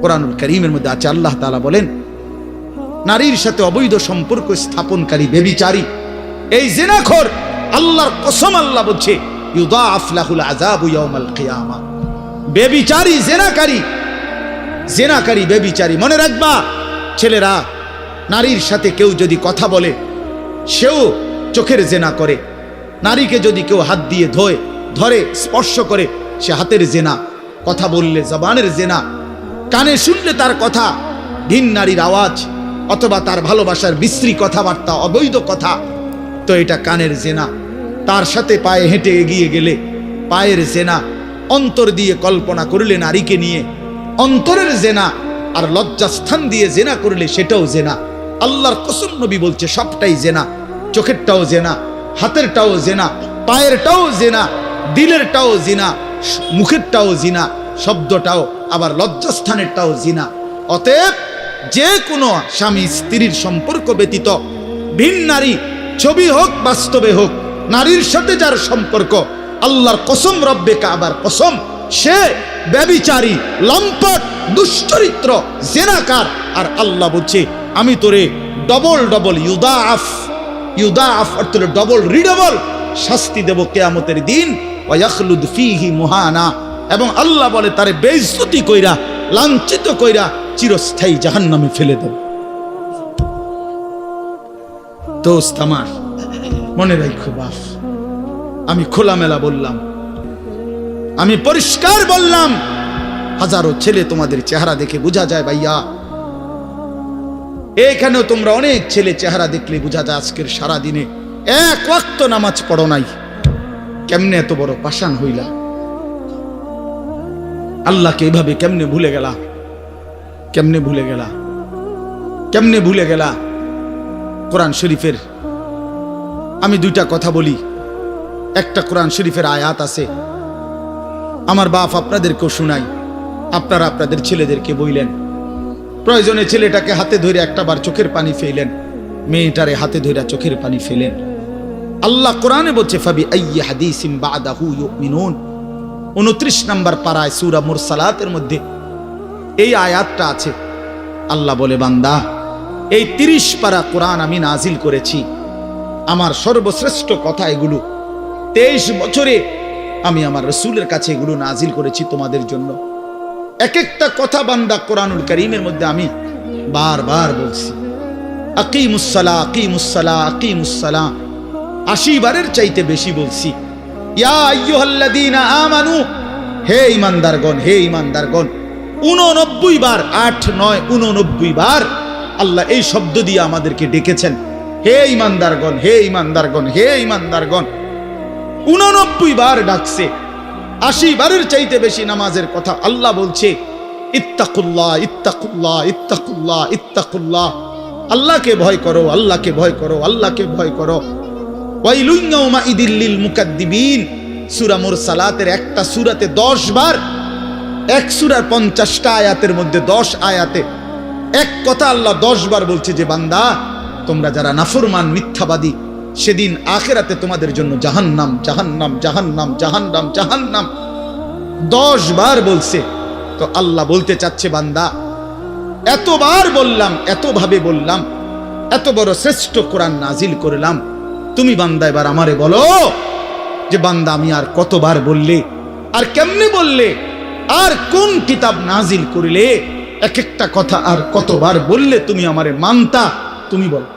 কোরআনুল কারীমের মধ্যে আছে, আল্লাহ তাআলা বলেন নারীর সাথে অবৈধ সম্পর্ক স্থাপনকারী ব্যভিচারী, এই জিনাখোর, আল্লাহর কসম আল্লাহ বলছে ইউদাআফ লাহুল আযাবু ইয়াউমাল কিয়ামা। ব্যভিচারী, জেনাকারী ব্যভিচারী। মনে রাখবা ছেলেরা, নারীর সাথে কেউ যদি কথা বলে সেও চোখের জেনা করে। নারীকে যদি কেউ হাত দিয়ে ধরে স্পর্শ করে সে হাতের জেনা। কথা বললে জবানের জেনা, কানে শুনলে তার কথা ভিন নারীর আওয়াজ অথবা তার ভালোবাসার বিশ্রী কথাবার্তা, অবৈধ কথা, তো এটা কানের জেনা। তার সাথে পায়ে হেঁটে এগিয়ে গেলে পায়ের জেনা। অন্তর দিয়ে কল্পনা করলে নারীকে নিয়ে অন্তরের জেনা। আর লজ্জাস্থান দিয়ে জেনা করলে সেটাও জেনা। আল্লাহর কসম নবী বলছে সবটাই জেনা। চোখেরটাও জেনা, হাতেরটাও জেনা, পায়েরটাও জেনা, দিলেরটাও জিনা, মুখেরটাও জিনা, শব্দটাও, আবার লজ্জাস্থানেরটাও জিনা। অতএব যে কোনো স্বামী স্ত্রীর সম্পর্ক ব্যতীত ভিন নারী, ছবি হোক বাস্তবে হোক, নারীর সাথে যার সম্পর্ক, আল্লাহর কসম, রব্বে কাবার কসম, সে ব্যভিচারী, লম্পট, দুশ্চরিত্র, জেনাকার। আর আল্লাহ বলছে আমি তোরে ডবল ইউদাআফ অর্থাৎ ডবল রিডবল শাস্তি দেব কিয়ামতের দিন। ওয়ায়াখলুদ ফীহি মুহানা, এবং আল্লাহ বলে তারে বেইজ্জতি কইরা, লাঞ্ছিত কইরা চিরস্থায়ী জাহান্নামে ফেলে দেব। দোস্ত আমার, মনে রাখো বাপ, আমি খোলামেলা বললাম, আমি পরিষ্কার বললাম। হাজারো ছেলে তোমাদের চেহারা দেখে বোঝা যায় ভাইয়া। এখানেও তোমরা অনেক ছেলে চেহারা দেখলে বোঝা যায় আজকের সারা দিনে এক ওয়াক্ত নামাজ পড়ো নাই। কেমনে এত বড় পাষাণ হইলা? আল্লাহকে এভাবে কেমনে ভুলে গেলা? কেমনে ভুলে গেলা? কোরআন শরীফের আমি দুইটা কথা বলি। একটা কোরআন শরীফের আয়াত আছে, আমার বাপ আপনাদেরকেও শুনাই, আপনারা আপনাদের ছেলেদেরকে বইলেন। প্রয়োজনে ছেলেটাকে হাতে ধরে একটাবার চোখের পানি ফেলেন, মেয়েটারে হাতে ধরে চোখের পানি ফেলেন। আল্লাহ কোরআনে বলছে ফাবি আইয়ি হাদিসিম বাদাহু ইউমিনুন। 29 নম্বর পারায় সূরা মুরসালাতের মধ্যে এই আয়াতটা আছে। আল্লাহ বলে বান্দা, এই 30 পারা কোরআন আমি নাজিল করেছি, আমার সর্বশ্রেষ্ঠ কথা এগুলো। 23 বছরে আমি আমার রাসূলের কাছে এগুলো নাজিল করেছি তোমাদের জন্য। এক একটা কথা বান্দা কোরআনুল কারীমের মধ্যে আমি বারবার বলছি, আকিমুসসালাহ আকিমুসসালাহ আকিমুসসালাহ 80 বারের চাইতে বেশি বলছি। ইয়া আইয়ুহাল্লাযীনা আমানু, হে ঈমানদারগণ, হে ঈমানদারগণ। 89 বার, 8 9 89 বার আল্লাহ এই শব্দ দিয়ে আমাদেরকে ডেকেছেন, হে ঈমানদারগণ, হে ঈমানদারগণ, হে ঈমানদারগণ। 89 বার ডাকছে। 80 বারের চাইতে বেশি নামাজের কথা আল্লাহ বলছে ইত্তাকুল্লাহ ইত্তাকুল্লাহ ইত্তাকুল্লাহ ইত্তাকুল্লাহ। আল্লাহকে ভয় করো, আল্লাহকে ভয় করো, আল্লাহকে ভয় করো। ওয়াইলুন ইয়াউমাইদিল লিল মুকাদ্দিবিন। সূরা মুরসালাতের একটা সূরাতে 10 বার, এক সূরার 50টা আয়াতের মধ্যে 10 আয়াতে এক কথা আল্লাহ 10 বার বলছে যে বান্দা তোমরা যারা নাফরমান, মিথ্যাবাদী, সেদিন আখিরাতে তোমাদের জন্য জাহান্নাম, জাহান্নাম, জাহান্নাম, জাহান্নাম, জাহান্নাম 10 বার বলছে। তো আল্লাহ বলতে চাচ্ছে বান্দা, এতবার বললাম, এতভাবে বললাম, এত বড় শ্রেষ্ঠ কোরআন নাজিল করলাম, তুমি বান্দা এবার আমারে বলো যে বান্দা আমি আর কতবার বললে, আর কেমনে বললে, আর কোন কিতাব নাজিল করলে, এক একটা কথা আর কতবার বললে তুমি আমারে মানতা, তুমি বলো।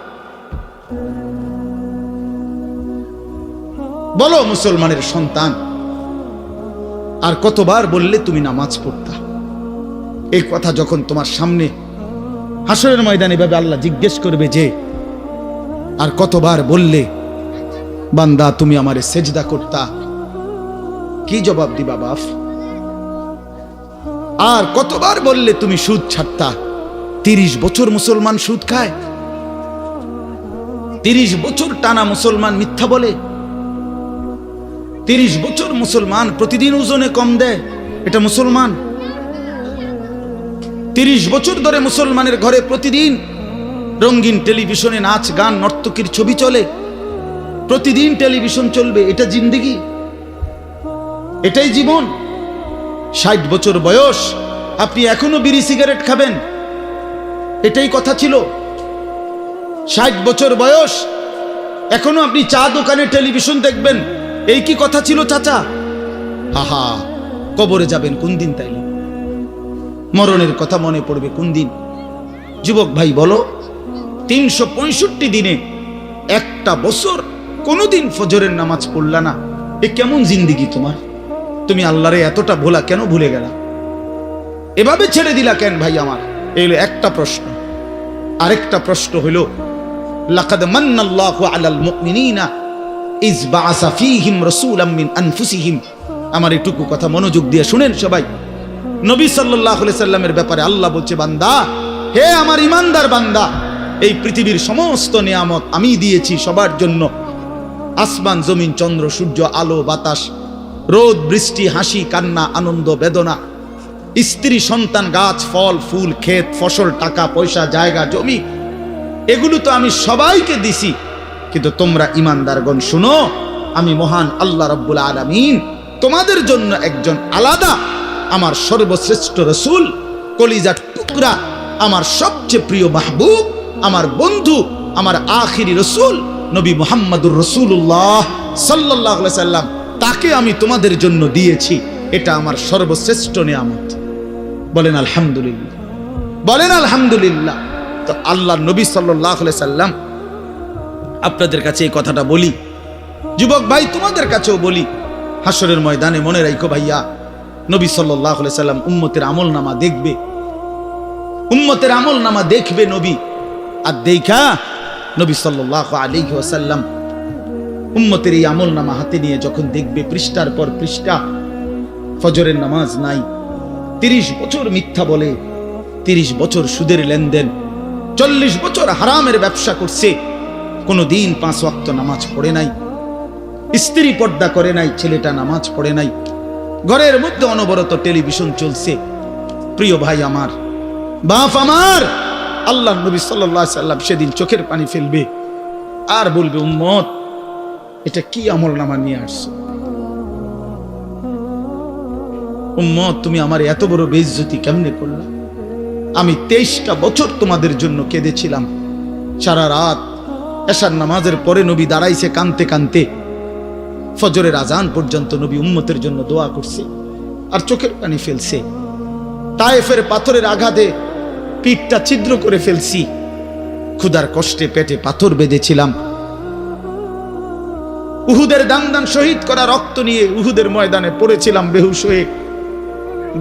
বলো মুসলমানের সন্তান, আর কতবার বললে তুমি নামাজ পড়তা? এই কথা যখন তোমার সামনে হাসরের ময়দানে ভাবে আল্লাহ জিজ্ঞেস করবে যে আর কতবার বললে বান্দা তুমি আমারে সেজদা করতা, কি জবাব দিবা বাপ? আর কতবার বললে তুমি সুদ ছাড়তা? 30 বছর মুসলমান সুদ খায়, 30 বছর টানা মুসলমান মিথ্যা বলে, 30 বছর মুসলমান প্রতিদিন ওজনে কম দেয়, এটা মুসলমান? 30 বছর ধরে মুসলমানের ঘরে প্রতিদিন রঙিন টেলিভিশনে নাচ গান নর্তকীর ছবি চলে, প্রতিদিন টেলিভিশন চলবে, এটা জিন্দেগি? এটাই জীবন? 60 বছর বয়স আপনি এখনো বিড়ি সিগারেট খাবেন? এটাই কথা ছিল? 60 বছর বয়স, এখনো আপনি চা দোকানে টেলিভিশন দেখবেন, এই কি কথা ছিল চাচা? হাহা, কবরে যাবেন কোন দিন? তাইলে মরণের কথা মনে পড়বে কোন দিন? যুবক ভাই বলো, 365 দিনে একটা বছর কোনোদিন ফজরের নামাজ পড়লা না, এ কেমন জিন্দিগি তোমার? তুমি আল্লাহরে এতটা ভোলা কেন ভুলে গেলা? এভাবে ছেড়ে দিলা কেন ভাই আমার? এই হলো একটা প্রশ্ন। আরেকটা প্রশ্ন হলো, লাকাদ মান্নাল্লাহু আলাল মুমিনিনা ইজ বাআসা ফীহিম রাসূলাম মিন আনফুসিহিম। আমার এটুকু কথা মনোযোগ দিয়ে শুনেন সবাই। নবী সাল্লাল্লাহু আলাইহি সাল্লামের ব্যাপারে আল্লাহ বলছে, বান্দা, হে আমার ইমানদার বান্দা, এই পৃথিবীর সমস্ত নিয়ামত আমি দিয়েছি সবার জন্য। আসমান, জমিন, চন্দ্র, সূর্য, আলো, বাতাস, রোদ, বৃষ্টি, হাসি, কান্না, আনন্দ, বেদনা, স্ত্রী, সন্তান, গাছ, ফল, ফুল, ক্ষেত, ফসল, টাকা পয়সা, জায়গা, জমি, এগুলো তো আমি সবাইকে দিছি। কিন্তু তোমরা ইমানদারগণ শুনো, আমি মহান আল্লাহ রাব্বুল আলামিন তোমাদের জন্য একজন আলাদা আমার সর্বশ্রেষ্ঠ রাসূল, কলিজার টুকরা, আমার সবচেয়ে প্রিয় মাহবুব, আমার বন্ধু, আমার আখিরি রাসূল নবী মুহাম্মদুর রাসূলুল্লাহ সাল্লাল্লাহু আলাইহি সাল্লাম, তাকে আমি তোমাদের জন্য দিয়েছি। এটা আমার সর্বশ্রেষ্ঠ নিয়ামত। বলেন আলহামদুলিল্লাহ, বলেন আলহামদুলিল্লাহ। তো আল্লাহ নবী সাল্লাল্লাহু আলাইহি সাল্লাম, আপনাদের কাছে এই কথাটা বলি, যুবক ভাই তোমাদের কাছেও বলি, হাসরের ময়দানে মনে রাখো ভাইয়া, নবী সাল্লাল্লাহু আলাইহি সাল্লাম উম্মতের আমলনামা দেখবে, উম্মতের আমলনামা দেখবে নবী। আর দেখা নবী সাল্লাল্লাহু আলাইহি ওয়াসাল্লাম উম্মতের এই আমলনামা হাতে নিয়ে যখন দেখবে, পৃষ্ঠার পর পৃষ্ঠা ফজরের নামাজ নাই, 30 বছর মিথ্যা বলে, 30 বছর সুদের লেনদেন, 40 বছর হারামের ব্যবসা করছে, কোনোদিন 5 ওয়াক্ত নামাজ পড়ে নাই, স্ত্রী পর্দা করে নাই, ছেলেটা নামাজ পড়ে নাই, ঘরের মধ্যে অনবরত টেলিভিশন চলছে। প্রিয় ভাই আমার, বাপ আমার, আল্লাহ নবী সাল্লাল্লাহু আলাইহি সাল্লাম সেদিন চোখের পানি ফেলবে আর বলবে, উম্মত, এটা কি আমলনামা নিয়ে আসছো? উম্মত, তুমি আমার এত বড় বেইজ্জতি কেমনে করলা? আমি 23টা বছর তোমাদের জন্য কেঁদেছিলাম। সারা রাত এশার নামাজের পরে নবী দাঁড়াইছে কানতে কানতে, ফজরের আজান পর্যন্ত নবী উম্মতের জন্য দোয়া করছে আর চোখের পানি ফেলছে। তায়েফের পাথরের আঘাতে পিঠটা ছিদ্র করে ফেলছি, ক্ষুধার কষ্টে পেটে পাথর বেঁধেছিলাম। উহুদের দান শহীদ করা রক্ত নিয়ে উহুদের ময়দানে পড়েছিলাম বেহুশ হয়ে।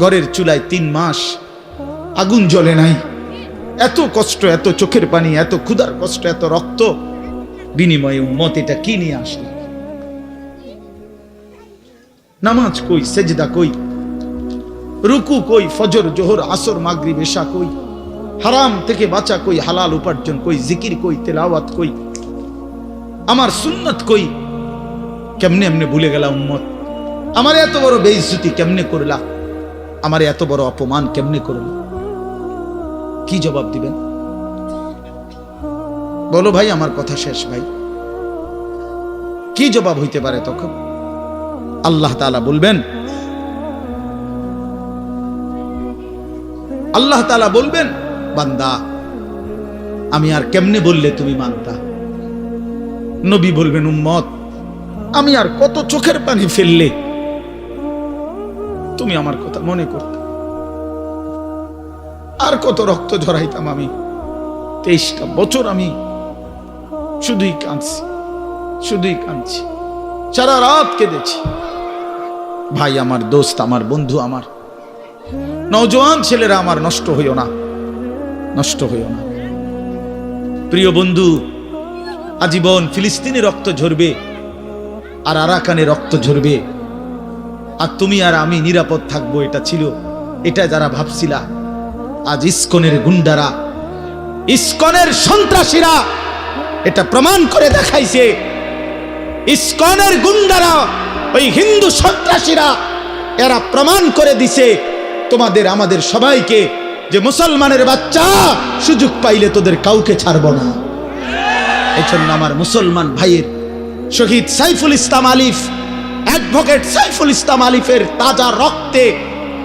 ঘরের চুলায় 3 মাস আগুন জ্বলে নাই। এত কষ্ট, এত চোখের পানি, এত ক্ষুধার কষ্ট, এত রক্ত, বিনিময়ে উম্মত এটা কি নিয়ে আসলো? নামাজ কই, সেজদা কই, রুকু কই, ফজর, জোহর, আসর, মাগরিব, এশা কই, হারাম থেকে বাঁচা কই, হালাল উপার্জন কই, জিকির কই, তেলাওয়াত কই, আমার সুন্নাত কই? কেমনে এমনে ভুলে গেলা উম্মত? আমার এত বড় বেইজ্জতি কেমনে করলা? আমার এত বড় অপমান কেমনে করলা? কি জবাব দিবেন বলো ভাই? আমার কথা শেষ ভাই। কি জবাব হইতে পারে তখন? আল্লাহ তাআলা বলবেন, আল্লাহ তাআলা বলবেন, বান্দা, আমি আর কেমনে বললে তুমি মানতা? নবী বলবেন, উম্মত, আমি আর কত চোখের পানি ফেললে তুমি আমার কথা মনে করতে? আর কত রক্ত ঝরাইতাম আমি? 23টা বছর আমি শুধুই কাঁদছি, শুধুই কাঁদছি, সারা রাত কেঁদেছি। ভাই আমার, দোস্ত আমার, বন্ধু আমার, নওজোয়ান ছেলেরা আমার, নষ্ট হইও না, নষ্ট হইও না। প্রিয় বন্ধু, আজীবন ফিলিস্তিনে রক্ত ঝরবে আর আরাকানে রক্ত ঝরবে, আর তুমি আর আমি নিরাপদ থাকবো, এটা ছিল, এটা যারা ভাবছিলা, আজ ইসকনের গুন্ডারা, ইসকনের সন্ত্রাসীরা এটা প্রমাণ করে দেখাইছে। ইসকনের গুন্ডারা, ওই হিন্দু সন্ত্রাসীরা, এরা প্রমাণ করে দিছে তোমাদের আমাদের সবাইকে যে মুসলমানের বাচ্চা, সুযোগ পাইলে তোদের কাউকে ছাড়ব না। এই জন্য আমার মুসলমান ভাইয়ের শহীদ সাইফুল ইসলাম আলিফ, অ্যাডভোকেট সাইফুল ইসলাম আলিফের তাজা রক্তে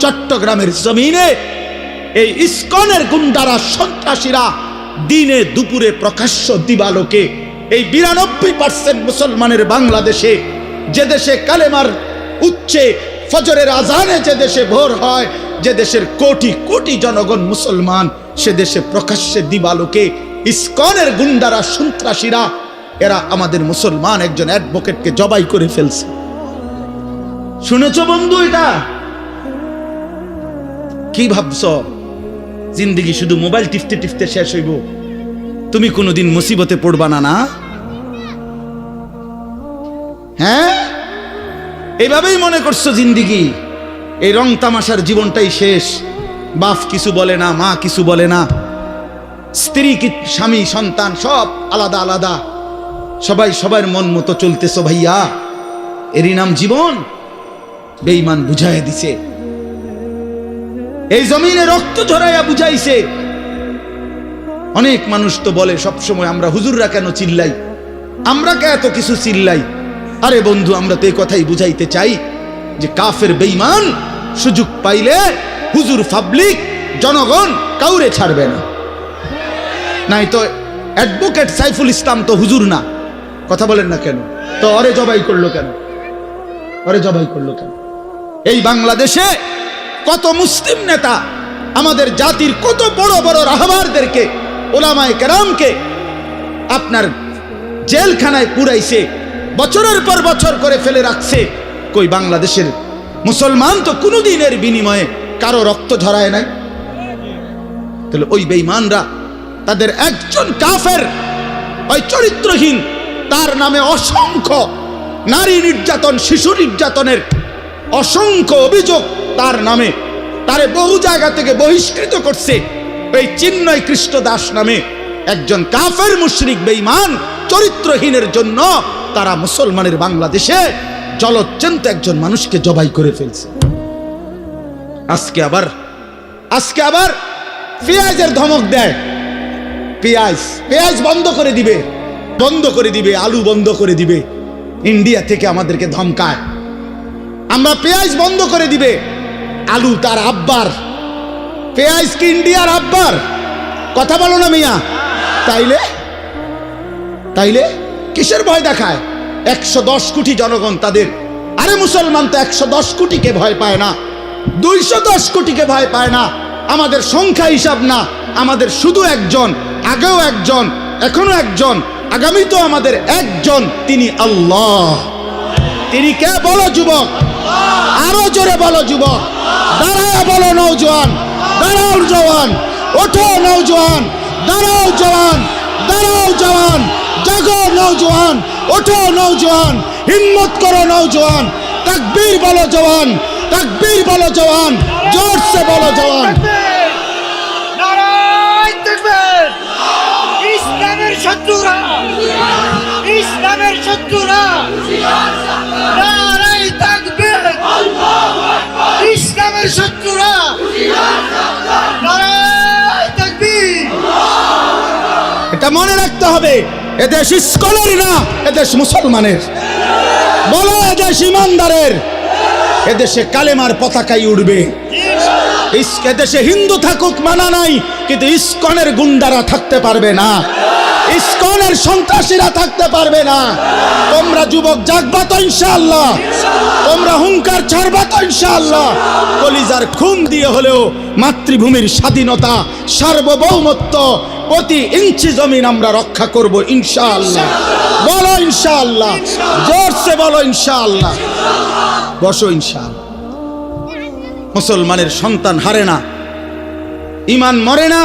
চট্টগ্রামের জমিনে এই ইসকনের গুন্ডারা সন্ত্রাসীরা দিনে দুপুরে প্রকাশ্য দিবালোকে এই 92% মুসলমানের বাংলাদেশে, যে দেশে কালেমার উচ্চে ফজরের আজানে যে দেশে ভোর হয়, যে দেশের কোটি কোটি জনগণ মুসলমান, সে দেশে প্রকাশ্যে দিবালোকে ইসকনের গুন্ডারা সন্ত্রাসীরা এরা আমাদের মুসলমান একজন অ্যাডভোকেটকে জবাই করে ফেলছে। শুনেছ বন্ধু? এটা কি ভাবছ জিন্দেগি শুধু মোবাইল টিপতে টিপতে শেষ হইব? তুমি কোনোদিন মুসিবতে পড়বা না? না, হ্যাঁ, এইভাবেই মনে করছো জিন্দেগি, এই রং তামাশার জীবনটাই শেষ। বাপ কিছু বলে না, মা কিছু বলে না, স্ত্রী কি, স্বামী সন্তান সব আলাদা আলাদা, সবাই সবার মন মতো চলতেছো। ভাইয়া, এরই নাম জীবন? বেঈমান বুঝাইয়া দিছে, এই জমিনে রক্ত ঝরাইয়া বুঝাইছে। অনেক মানুষ তো বলে সবসময়, আমরা হুজুররা কেন চিল্লাই, আমরা কে এত কিছু চিল্লাই? আরে বন্ধু, আমরা তো এই কথাই বুঝাইতে চাই যে কাফের বেঈমান সুযোগ পাইলে হুজুর, পাবলিক, জনগণ কাউরে ছাড়বে না। নাই তো অ্যাডভোকেট সাইফুল ইসলাম তো হুজুর না, কথা বলেন না কেন? তো অরে জবাই করলো কেন? অরে জবাই করলো কেন? এই বাংলাদেশে কত মুসলিম নেতা আমাদের জাতির কত বড় বড় রাহবারদেরকে, ওলামায়ে কেরামকে আপনার জেলখানায় পুরাইছে, বছরের পর বছর করে ফেলে রাখছে। কই বাংলাদেশের মুসলমান তো কোনোদিনের বিনিময়ে কারো রক্ত ঝরায় নাই। তাহলে ওই বেঈমানরা তাদের একজন কাফের, ওই চরিত্রহীন, তার নামে অসংখ্য নারী নির্যাতন, শিশু নির্যাতনের অসংখ্য অভিযোগ তার নামে, তারে বহু জায়গা থেকে বহিষ্কৃত করছে। এই চিন্ময় কৃষ্ণ দাস নামে একজন কাফের মুশরিক বেঈমান চরিত্রহীনের জন্য তারা মুসলমানের বাংলাদেশে জলজ্জন্ত একজন মানুষকে জবাই করে ফেলছে। আজকে আবার পেঁয়াজের ধমক দেয়, পেঁয়াজ বন্ধ করে দিবে, আলু বন্ধ করে দিবে। ইন্ডিয়া থেকে আমাদেরকে ধমকায়, আমরা পেঁয়াজ বন্ধ করে দিবে। আলু তার আব্বার, পেঁয়াজ কি ইন্ডিয়ার আব্বার? কথা বলো না মিয়া। তাইলে কিসের ভয় দেখায়? 110 কোটি জনগণ তাদের। আরে মুসলমান তো 110 কোটিকে ভয় পায় না, 210 কোটিকে ভয় পায় না। আমাদের সংখ্যা হিসাব না, আমাদের শুধু একজন, আগেও একজন, এখনো একজন, আগামী তো আমাদের একজন, তিনি আল্লাহ। তিনি কে? বলো যুবক, আরো জোরে বলো যুবক, দাঁড়াও বলো নওজোয়ান, দাঁড়াও জওয়ান, ওঠো নওজোয়ান, দাঁড়াও জওয়ান, দাঁড়াও জওয়ান, জাগো নওজোয়ান, ওঠো নওজোয়ান, হিম্মত করো নওজোয়ান, তাকবীর বলো জওয়ান, তাকবীর বলো জওয়ান, জোর সে বলো জওয়ান। নারায়ে তাকবীর! ইসলামের শত্রুরা, ইসলামের শত্রুরা, নারায়ে তাকবীর! ইসলামের শত্রুরা, নারায়ে তাকবীর! এটা মনে রাখতে হবে, এদেশ ইসকলের না, এদেশ মুসলমানের। বলো এদেশ ইমানদারের, এদেশে কালেমার পতাকাই উড়বে। এদেশে হিন্দু থাকুক মানা নাই, কিন্তু ইসকনের গুন্ডারা থাকতে পারবে না, ইসকনের সন্ত্রাসীরা থাকতে পারবে না। তোমরা যুবক জাগবা তো ইনশাআল্লাহ, তোমরা হুঙ্কার ছাড়বা তো ইনশাআল্লাহ। কলিজার খুন দিয়ে হলেও মাতৃভূমির স্বাধীনতা, সার্বভৌমত্ব, প্রতি ইঞ্চি জমিন আমরা রক্ষা করব ইনশাআল্লাহ। বলো ইনশাআল্লাহ, জোরসে বলো ইনশাআল্লাহ। বসো ইনশাআল্লাহ। মুসলমানের সন্তান হারে না, ইমান মরে না,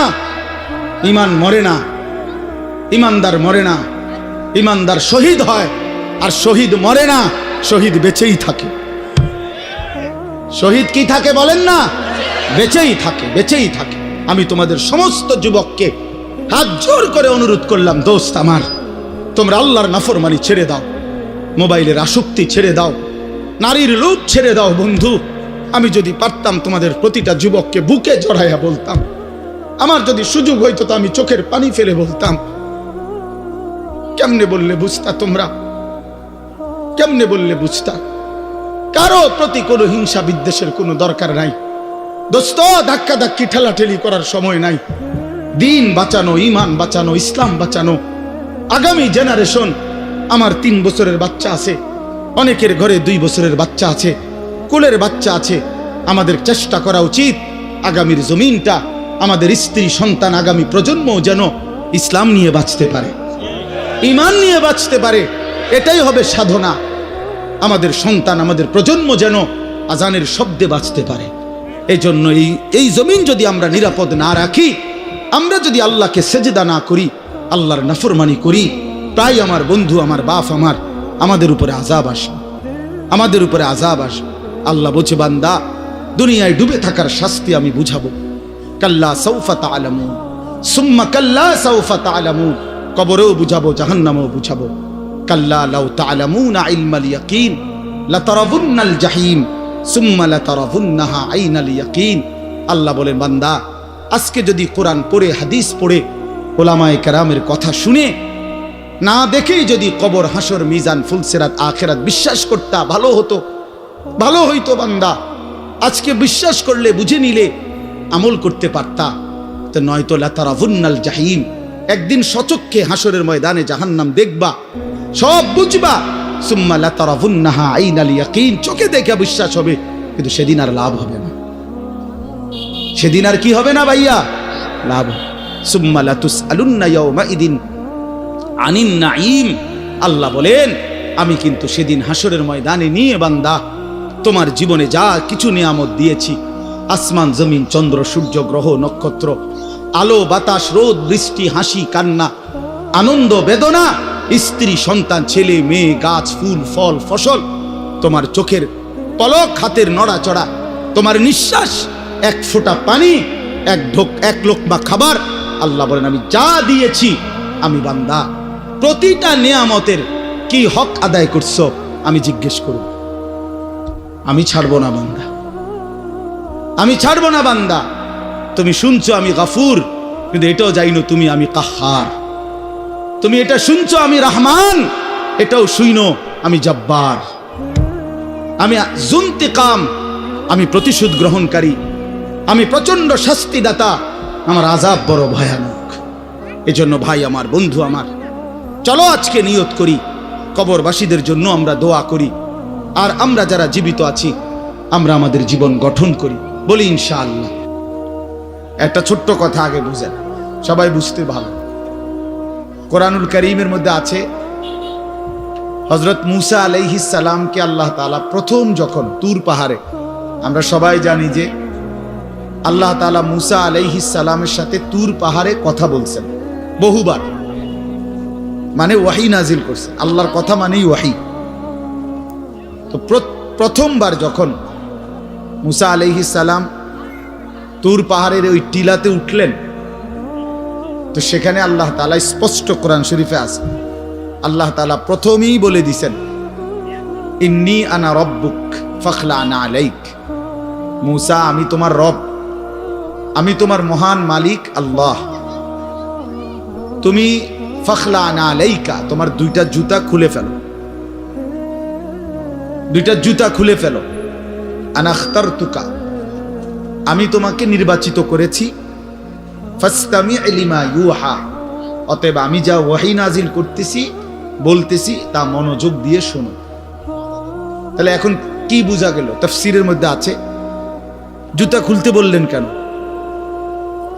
ইমান মরে না, ইমানদার মরে না, ইমানদার শহীদ হয়, আর শহীদ মরে না, শহীদ বেঁচেই থাকে। শহীদ কি থাকে বলেন না? বেঁচেই থাকে, বেঁচেই থাকে। আমি তোমাদের সমস্ত যুবককে হাত জোর করে অনুরোধ করলাম, দোস্ত আমার, তোমরা আল্লাহর নাফরমানি ছেড়ে দাও, মোবাইলের আসক্তি ছেড়ে দাও, নারীর লোভ ছেড়ে দাও। বন্ধু, আমি যদি পারতাম তোমাদের প্রতিটা যুবককে বুকে জড়াইয়া বলতাম, আমার যদি সুযোগ হইতো তো আমি চোখের পানি ফেলে বলতাম, কেমনে বললে বুঝতা তোমরা? কেমনে বললে বুঝতা? কারো প্রতি কোনো হিংসা বিদ্বেষের কোনো দরকার নাই। দোস্ত, ধাক্কা ধাক্কি ঠেলাঠেলি করার সময় নাই। দিন বাঁচানো, ইমান বাঁচানো, ইসলাম বাঁচানো। আগামী জেনারেশন, আমার 3 বছরের বাচ্চা আছে, অনেকের ঘরে 2 বছরের বাচ্চা আছে, কোলের বাচ্চা আছে। আমাদের চেষ্টা করা উচিত আগামীর জমিনটা, আমাদের স্ত্রী সন্তান, আগামী প্রজন্ম যেন ইসলাম নিয়ে বাঁচতে পারে, ইমান নিয়ে বাঁচতে পারে। এটাই হবে সাধনা। আমাদের সন্তান, আমাদের প্রজন্ম যেন আজানের শব্দে বাঁচতে পারে। এই জন্য এই জমিন যদি আমরা নিরাপদ না রাখি, আমরা যদি আল্লাহকে সেজদা না করি, আল্লাহর নাফরমানি করি, তাই আমার বন্ধু, আমার বাপ, আমাদের উপরে আযাব আসবে, আমাদের উপরে আযাব আসবে। আল্লাহ বলছে, বান্দা, দুনিয়ায় ডুবে থাকার শাস্তি আমি বুঝাবো। কাল্লা সাউফা তা'লামুন সুম্মা কাল্লা সাউফা তা'লামুন, কবরেও বুঝাবো, জাহান্নামেও বুঝাবো। কাল্লা লাউ তা'লামুনা ইলমাল ইয়াকিন লাতারাবুন্নাল জাহিম সুম্মা লাতারাবুন্নাহা আইনাল ইয়াকিন। আল্লাহ বলেন, বান্দা, আজকে যদি কোরআন পড়ে, হাদিস পড়ে, ওলামায়ে কেরামের কথা শুনে, না দেখেই যদি কবর, হাসর, মিজান, ফুলসিরাত, আখিরাত বিশ্বাস করতা, ভালো হতো, ভালো হইতো। বান্দা, আজকে বিশ্বাস করলে, বুঝে নিলে, আমল করতে পারতা। তো নয়তো লাতারাবুন্নাল জাহিম, একদিন সচক্ষে হাসরের ময়দানে জাহান্নাম দেখবা, সব বুঝবা। সুম্মা লাতারাবুন্নাহা আইনাল ইয়াকিন, চোখে দেখে বিশ্বাস হবে, কিন্তু সেদিন আর লাভ হবে না। সেদিন আর কি হবে না ভাইয়া? লাভ। সুম্মা লাতুসআলুন্না ইয়াওমাইদিন আনিন নাঈম। আল্লাহ বলেন, আমি কিন্তু সেদিন হাসরের ময়দানে নিয়ে বান্দা তোমার জীবনে যা কিছু নিয়ামত দিয়েছি, আসমান, জমিন, চন্দ্র, সূর্য, গ্রহ, নক্ষত্র, আলো, বাতাস, রোদ, বৃষ্টি, হাসি, কান্না, আনন্দ, বেদনা, স্ত্রী, সন্তান, ছেলে, মেয়ে, গাছ, ফুল, ফল, ফসল, তোমার চোখের পলক, হাতের নড়াচড়া, তোমার নিঃশ্বাস, এক ফোঁটা পানি, এক লোকমা খাবার। আল্লাহ বলেন, আমি যা দিয়েছি, আমি বান্দা প্রতিটা নিয়ামতের কি হক আদায় করছো আমি জিজ্ঞেস করব। আমি ছাড়বো না বান্দা, আমি ছাড়বো না বান্দা। তুমি শুনছো আমি গাফুর, কিন্তু এটাও জানো তুমি আমি কাহ্হার। তুমি এটা শুনছো আমি রহমান, এটাও শুইনো আমি জব্বার। আমি জুন্তিকাম, আমি প্রতিশোধ গ্রহণকারী, আমি প্রচন্ড শাস্তিদাতা, আমার আযাব বড় ভয়ানক। এজন্য ভাই আমার, বন্ধু আমার, চলো আজকে নিয়ত করি, কবরবাসীদের জন্য আমরা দোয়া করি, আর আমরা যারা জীবিত আছি আমরা আমাদের জীবন গঠন করি, বলি ইনশাআল্লাহ। একটা ছোট্ট কথা আগে বুঝেন, সবাই বুঝতে ভালো। কোরআনুল কারীমের মধ্যে আছে, হযরত মূসা আলাইহিস সালামকে আল্লাহ তাআলা প্রথম যখন তুর পাহাড়ে, আমরা সবাই জানি যে আল্লাহ তাআলা মূসা আলাইহিস সালামের সাথে তুর পাহাড়ে কথা বলছেন বহুবার, মানে ওয়াহি নাজিল করছে। আল্লাহর কথা মানেই ওয়াহি। তো প্রথমবার যখন মূসা আলাইহিস সালাম তুর পাহাড়ের ওই টিলাতে উঠলেন, তো সেখানে আল্লাহ তাআলা স্পষ্ট কোরআন শরীফে আছে, আল্লাহ তাআলা প্রথমেই বলে দিছেন, ইন্নী আনা রব্বুক ফাখলা'না আলাইক। মূসা, আমি তোমার রব, আমি তোমার মহান মালিক আল্লাহ। তুমি ফাখলা'না আলাইকা, তোমার 2টা জুতা খুলে ফেলো, 2টা জুতা খুলে ফেলো। আনা আখতারতুকা, আমি তোমাকে নির্বাচিত করেছি। ফাসতামি' লিমা ইউহা, অতএব আমি যা ওয়াহি নাজিল করতেছি, বলতেছি, তা মনোযোগ দিয়ে শোনো। তাহলে এখন কি বোঝা গেল? তাফসীরের মধ্যে আছে, জুতা খুলতে বললেন কেন?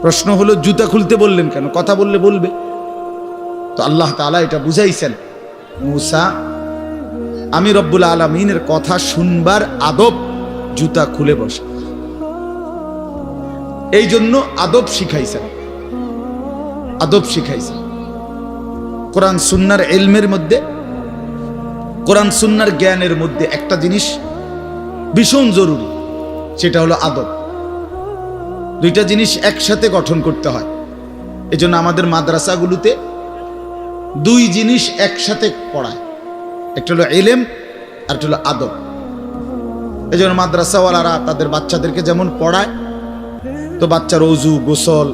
প্রশ্ন হলো, জুতা খুলতে বললেন কেন? কথা বললে বলবে। তো আল্লাহ তাআলা এটা বুঝাইছেন, মূসা, আমি রব্বুল আলামিনের কথা শুনবার আদব, জুতা খুলে বসা। এই জন্য আদব শিখাইছেন, আদব শিখাইছেন। কোরআন সুন্নাহর ইলমের মধ্যে, কোরআন সুন্নাহর জ্ঞানের মধ্যে একটা জিনিস ভীষণ জরুরি, সেটা হলো আদব। 2টা জিনিস একসাথে গঠন করতে হয়। এজন্য আমাদের মাদ্রাসাগুলোতে 2 জিনিস একসাথে পড়ায়, একটা হলো ইলম আর একটা হলো আদব। এজন্য মাদ্রাসাওয়ালারা তাদের বাচ্চাদেরকে যেমন পড়ায়, তো বাচ্চার ওযু, গোসল,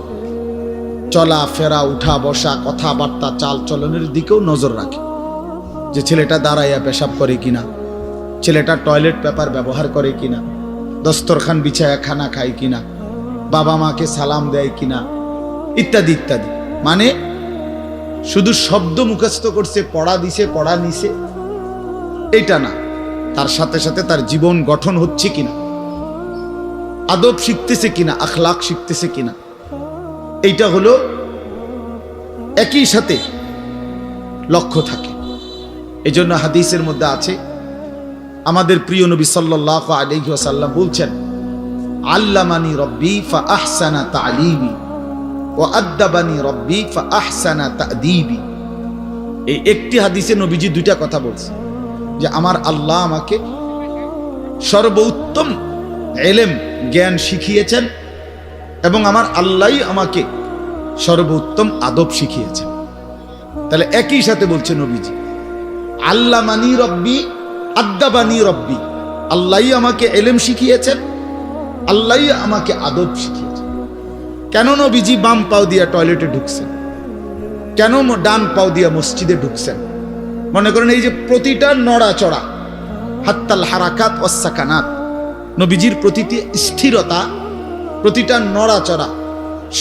চলা ফেরা, উঠা বসা, কথাবার্তা, চাল চলনের দিকেও নজর রাখে, যে ছেলেটা দাঁড়াইয়া পেশাব করে কিনা, ছেলেটা টয়লেট পেপার ব্যবহার করে কিনা, দস্তরখান বিছায়া খানা খায় কিনা, বাবা মাকে সালাম দেয় কিনা, ইত্যাদি ইত্যাদি। মানে শুধু শব্দ মুখস্থ করছে, পড়া দিছে, পড়া নিছে, এটা না, তার সাথে সাথে তার জীবন গঠন হচ্ছে কিনা, আদব শিখতেছে কিনা, আখলাক শিখতেছে কিনা, এইটা হলো একই সাথে লক্ষ্য থাকে। এই জন্য হাদিসের মধ্যে আছে, আমাদের প্রিয় নবী সাল্লাল্লাহু আলাইহি ওয়াসাল্লাম বলছেন, আল্লামানি রব্বি ফা আহসানা তালিমি ওয়া আদ্দাবানি রব্বি ফা আহসানা তাদিবি। এই একটি হাদিসে নবীজি দুইটা কথা বলছে, যে আমার আল্লাহ আমাকে সর্বোত্তম ইলম জ্ঞান শিখিয়েছেন এবং আমার আল্লাহই আমাকে সর্বোত্তম আদব শিখিয়েছেন। তাহলে একই সাথে বলছে নবীজি, আল্লামানি রব্বি আদ্দাবানি রব্বি, আল্লাহই আমাকে ইলম শিখিয়েছেন, আল্লাহই আমাকে আদব শিখিয়েছেন। কেন নবীজি বাম পাও দিয়া টয়লেটে ঢুকছেন? কেন ডান পাও দিয়া মসজিদে ঢুকছেন? মনে করেন এই যে প্রতিটা নড়াচড়া, হাত্তাল হারাকাত ওয়াস সাকানাত, নবীজির প্রতিটি স্থিরতা, প্রতিটা নড়াচড়া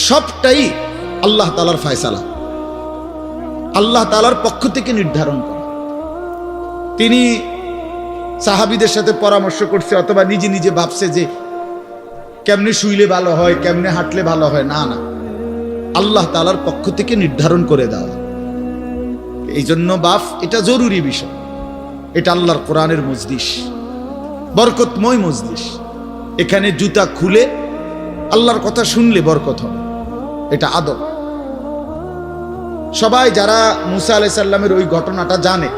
সবটাই আল্লাহ তাআলার ফয়সালা, আল্লাহ তাআলার পক্ষ থেকে নির্ধারণ করা। তিনি সাহাবীদের সাথে পরামর্শ করছে অথবা নিজে নিজে ভাবছে যে কেমনে শুইলে ভালো হয়, কেমনে হাঁটলে ভালো হয়, না না, আল্লাহ তাআলার পক্ষ থেকে নির্ধারণ করে দেওয়া। এই জন্য বাপ, এটা জরুরি বিষয়। এটা আল্লাহর কোরআনের মজলিস, বরকতময় মজলিস। এখানে জুতা খুলে আল্লাহর কথা শুনলে বরকত হবে, এটা আদব। সবাই যারা মুসা আলাইহিস সালামের ওই ঘটনাটা জানে,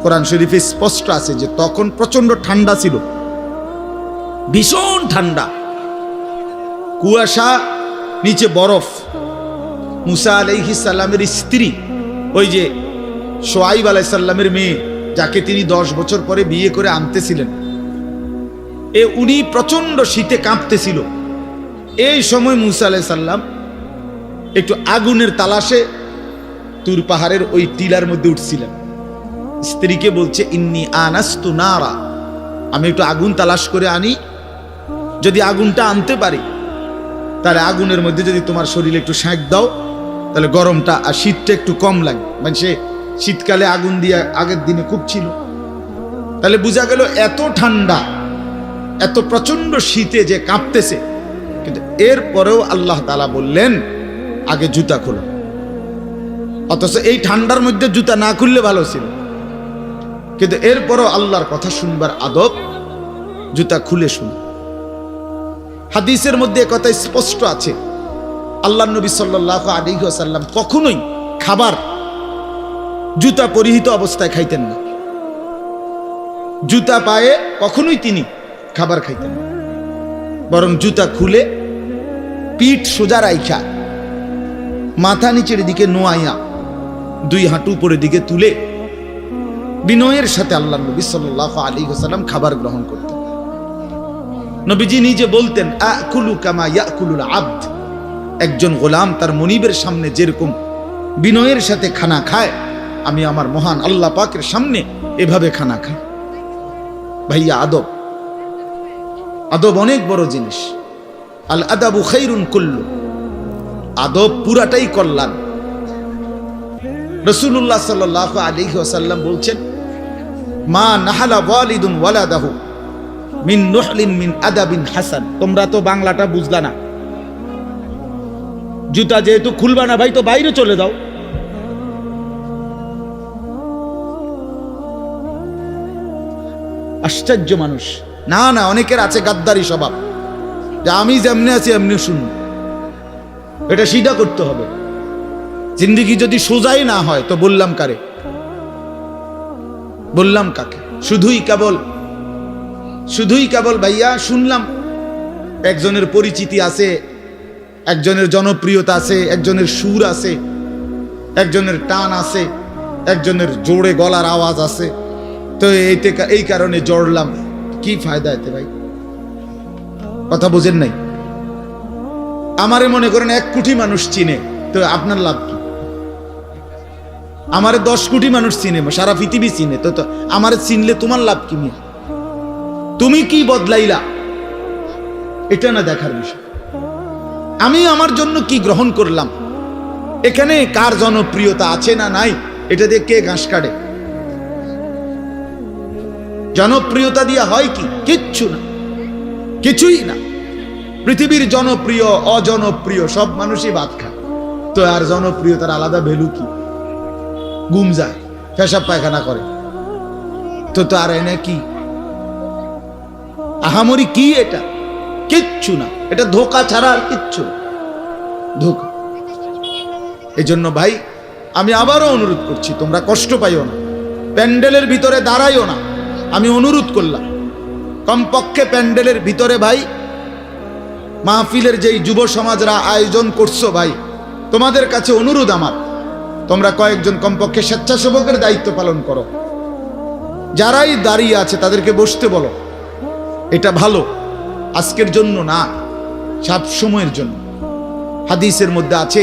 কোরআন শরীফে স্পষ্ট আছে যে তখন প্রচন্ড ঠান্ডা ছিল, ভীষণ ঠান্ডা, কুয়াশা, নিচে বরফ। মুসা আলাইহিস সালামের স্ত্রী, ওই যে শোয়াইব আলাইহিস সালামের মেয়ে, যাকে তিনি 10 বছর পরে বিয়ে করে আনতেছিলেন, উনি প্রচন্ড শীতে কাঁপতেছিল। এই সময় মুসা আলাইহিস সালাম একটু আগুনের তালাশে তুর পাহাড়ের ওই টিলার মধ্যে উঠছিলেন। স্ত্রীকে বলছে, ইন্নী আনাস্তু নারা, আমি একটু আগুন তালাশ করে আনি, যদি আগুনটা আনতে পারি তাহলে আগুনের মধ্যে যদি তোমার শরীরে একটু সেঁক দাও, তাহলে গরমটা আর শীতটা একটু কম লাগে। মানে সে শীতকালে আগুন দিয়ে আগের দিনে খুব ছিল, তাহলে বোঝা গেল এত ঠান্ডা, এত প্রচন্ড শীতে যে কাঁপতেছে। কিন্তু এরপরেও আল্লাহ তাআলা বললেন, আগে জুতা খোলো। অথচ এই ঠান্ডার মধ্যে জুতা না খুললে ভালো ছিল, কিন্তু এরপরও আল্লাহর কথা শুনবার আদব, জুতা খুলে শুন। হাদিসের মধ্যে কথা স্পষ্ট আছে, আল্লাহর নবী সাল্লাল্লাহু আলাইহি ওয়াসাল্লাম কখনোই খাবার জুতা পরিহিত অবস্থায় খাইতেন না। জুতা পায়ে কখনোই তিনি খাবার খাইতেন না, বরং জুতা খুলে পিঠ সোজা রাইখা, মাথা নিচের দিকে নোয়াইয়া, 2 হাঁটু উপরের দিকে তুলে বিনয়ের সাথে আল্লাহর নবী সাল্লাল্লাহু আলাইহি ওয়াসাল্লাম খাবার গ্রহণ করতেন। নবীজি নিজে বলতেন, আকুলু কামা ইয়াকুলুল আবদ, একজন গোলাম তার মনিবের সামনে যেরকম বিনয়ের সাথে খানা খায়, আমি আমার মহান আল্লাহ পাকের সামনে এভাবে খানা খাই। ভাইয়া, আদব, আদব অনেক বড় জিনিস। আল আদাবু খাইরুন কুল্লু, আদব পুরাটাই কল্যাণ। রাসূলুল্লাহ সাল্লাল্লাহু আলাইহি ওয়াসাল্লাম বলছেন, মা নাহালা ওয়ালিদুন ওয়ালাদাহু মিন নুহলিন মিন আদাবিন হাসান। তোমরা তো বাংলাটা বুঝলা না, জুতা যেহেতু খুলবা না ভাই, তো বাইরে চলে যাও। আশ্চর্য মানুষ। না না, অনেকের আছে গাদ্দারি স্বভাব, যে আমি যেমনি আছি এমনি শুনুন। এটা সিধা করতে হবে। জিন্দেগি যদি সোজাই না হয় তো বললাম কারে, বললাম কাকে? শুধুই কেবল ভাইয়া শুনলাম, একজনের পরিচিতি আছে, একজনের জনপ্রিয়তা আছে, একজনের সুর আছে, একজনের টান আছে, একজনের জোরে গলার আওয়াজ আছে, তো এই কারণে জড়লাম। কি ফায়দা এতে ভাই? কথা বোঝেন নাই? আমারে মনে করেন 1 কোটি মানুষ চিনে, তো আপনার লাভ কি? আমারে 10 কোটি মানুষ চিনে, সারা পৃথিবী চিনে, তো আমারে চিনলে তোমার লাভ কি? তুমি কি বদলাইলা? এটা না দেখার বিষয়। আমি আমার জন্য কি গ্রহণ করলাম, এখানে কার জনপ্রিয়তা আছে না নাই, এটা দিয়ে কে ঘাস কাটে? জনপ্রিয়তা দিয়ে হয় কি? কিচ্ছু না, কিছুই না। পৃথিবীর জনপ্রিয় অজনপ্রিয় সব মানুষই ভাত খায়, তো আর জনপ্রিয়তার আলাদা ভ্যালু কি? ঘুম যায়, পেশাব পায়খানা করে, তো আর এনে কি আহামরি কি? এটা কিচ্ছু না, এটা ধোঁকা ছাড়া আর কিচ্ছু না, ধোঁকা। এই জন্য ভাই আমি আবারও অনুরোধ করছি, তোমরা কষ্ট পাইও না, প্যান্ডেলের ভিতরে দাঁড়াইও না। আমি অনুরোধ করলাম কমপক্ষে প্যান্ডেলের ভিতরে ভাই মাহফিলের যেই যুব সমাজরা আয়োজন করছো ভাই, তোমাদের কাছে অনুরোধ আমার, তোমরা কয়েকজন কমপক্ষে স্বেচ্ছাসেবকের দায়িত্ব পালন করো। যারাই দাঁড়িয়ে আছে তাদেরকে বসতে বলো। এটা ভালো, আজকের জন্য না, সব সময়ের জন্য। হাদিসের মধ্যে আছে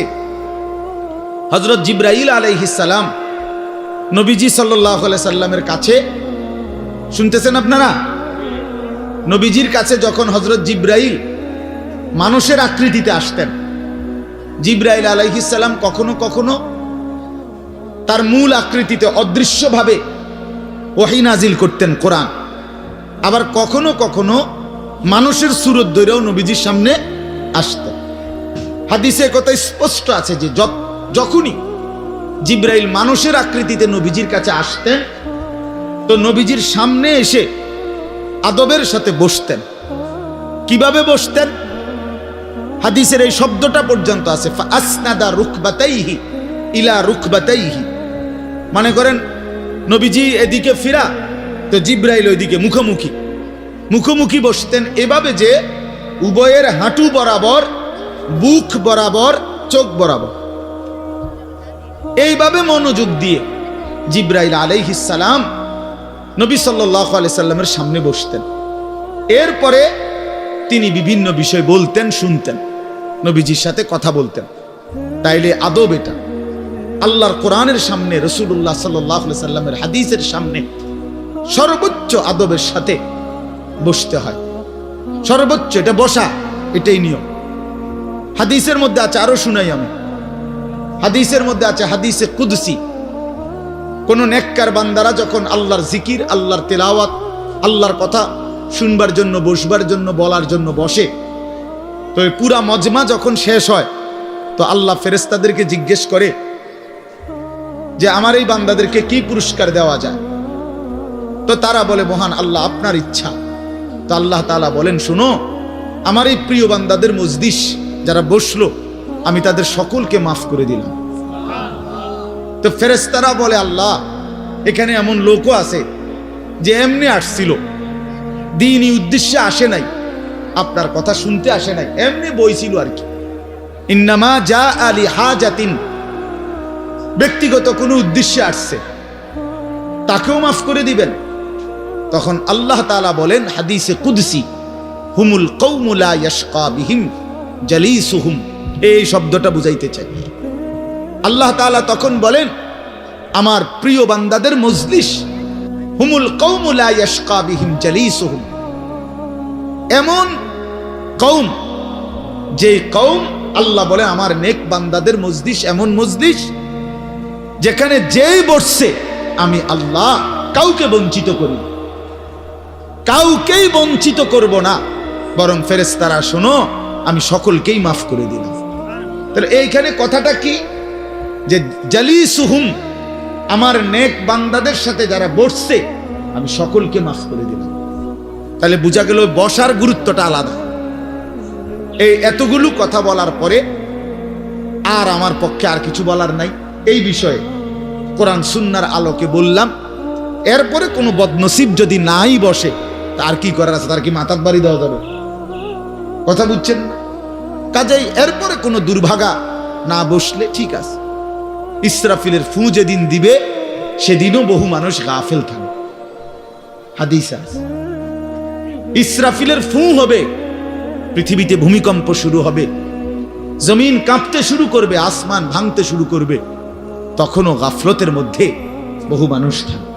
হযরত জিবরাইল আলাইহিস সালাম নবীজি সাল্লাল্লাহু আলাইহি সাল্লামের কাছে, শুনতেছেন আপনারা, নবীজির কাছে যখন হযরত জিবরাইল মানুষের আকৃতিতে আসতেন, জিবরাইল আলাইহিস সালাম কখনো কখনো তার মূল আকৃতিতে অদৃশ্যভাবে ওহী নাজিল করতেন কোরআন, আবার কখনো কখনো মানুষের সুরত ধরেও নবীজির সামনে আসতেন। হাদিসে কথা স্পষ্ট আছে যে যখনই জিবরাইল মানুষের আকৃতিতে নবীজির কাছে আসতেন, তো নবীজির সামনে এসে আদবের সাথে বসতেন। কিভাবে বসতেন? হাদিসের এই শব্দটা পর্যন্ত আছে, ফাসনাদা রুকবাতাইহি ইলা রুকবাতাইহি, মানে করেন নবীজি এদিকে ফিরা, তো জিবরাইল ওইদিকে মুখোমুখি মুখোমুখি বসতেন, এভাবে যে উভয়ের হাঁটু বরাবর, বুক বরাবর, চোখ বরাবর, এইভাবে মনোযোগ দিয়ে জিবরাইল আলাইহিস সালাম নবী সাল্লাল্লাহু আলাইহি সাল্লামের সামনে বসতেন। এরপরে তিনি বিভিন্ন বিষয় বলতেন, শুনতেন, নবীজির সাথে কথা বলতেন। তাইলে আদব এটা, আল্লাহর কোরআনের সামনে, রাসূলুল্লাহ সাল্লাল্লাহু আলাইহি সাল্লামের হাদিসের সামনে সর্বোচ্চ আদবের সাথে বসতে হয়, সর্বোচ্চ, এটা বসা, এটাই নিয়ম। হাদিসের মধ্যে আছে, আরো শুনাই আমি, হাদিসের মধ্যে আছে, হাদিসে কুদসি, কোন নেককার বান্দারা যখন আল্লাহর জিকির, আল্লাহর তেলাওয়াত, আল্লাহর কথা শুনবার জন্য, বসবার জন্য, বলার জন্য বসে, তো পুরা মজমা যখন শেষ হয়, তো আল্লাহ ফেরেশতাদেরকে জিজ্ঞেস করে যে আমার এই বান্দাদেরকে কি পুরস্কার দেওয়া যায়? তো তারা বলে, মহান আল্লাহ, আপনার ইচ্ছা। তো আল্লাহ তাআলা বলেন, শুনো, আমার এই প্রিয় বান্দাদের মজলিস যারা বসলো, আমি তাদের সকলকে মাফ করে দিলাম। তো ফেরেশতারা বলে, আল্লাহ, এখানে এমন লোকও আছে যে এমনি আসছিল, দ্বীনি উদ্দেশ্যে আসে নাই, আপনার কথা শুনতে আসে নাই, এমনি বইছিল আর কি, ইন্নামা জা আলি হাজাতিন, ব্যক্তিগত কোনো উদ্দেশ্যে আসছে, তাকেও মাফ করে দিবেন। তখন আল্লাহ তাআলা বলেন হাদিসে কুদসি, হুমুল কওমু লা ইয়াশকা বিহিম জালিসুহুম, এই শব্দটা বুঝাইতে চাই। আল্লাহ তাআলা তখন বলেন, আমার প্রিয় বান্দাদের মজলিস, হুমুল কওমু লা ইয়াশকা বিহিম জালিসুহুম, এমন কওম, যে কওম, আল্লাহ বলে আমার নেক বান্দাদের মজলিস এমন মজলিস যেখানে যেই বসছে আমি আল্লাহ কাউকে বঞ্চিত করি, কাউকেই বঞ্চিত করব না, বরং ফেরেশতারা শোনো, আমি সকলকেই মাফ করে দিলাম। তাহলে এইখানে কথাটা কি, যে জালিসুহুম, আমার নেক বান্দাদের সাথে যারা বসছে আমি সকলকে মাফ করে দিলাম। তাহলে বোঝা গেল বসার গুরুত্বটা আলাদা। এই এতগুলো কথা বলার পরে আর আমার পক্ষে আর কিছু বলার নাই এই বিষয়ে, কোরআন সুন্নাহর আলোকে বললাম। এরপরে কোনো বদনসিব যদি নাই বসে, তার কি করার আছে? তার কি মাথার বাড়ি দেওয়া যাবে? কথা বুঝছেন? কাজেই এরপরে কোনো দুর্ভাগা না বসলে ঠিক আছে। ইসরাফিলের ফু যেদিন দিবে সেদিনও বহু মানুষ গাফেল থাকবে, হাদিস আছে। ইসরাফিলের ফু হবে, পৃথিবীতে ভূমিকম্প শুরু হবে, জমিন কাঁপতে শুরু করবে, আসমান ভাঙতে শুরু করবে, তখনও গাফলতের মধ্যে বহু মানুষ থাকবে।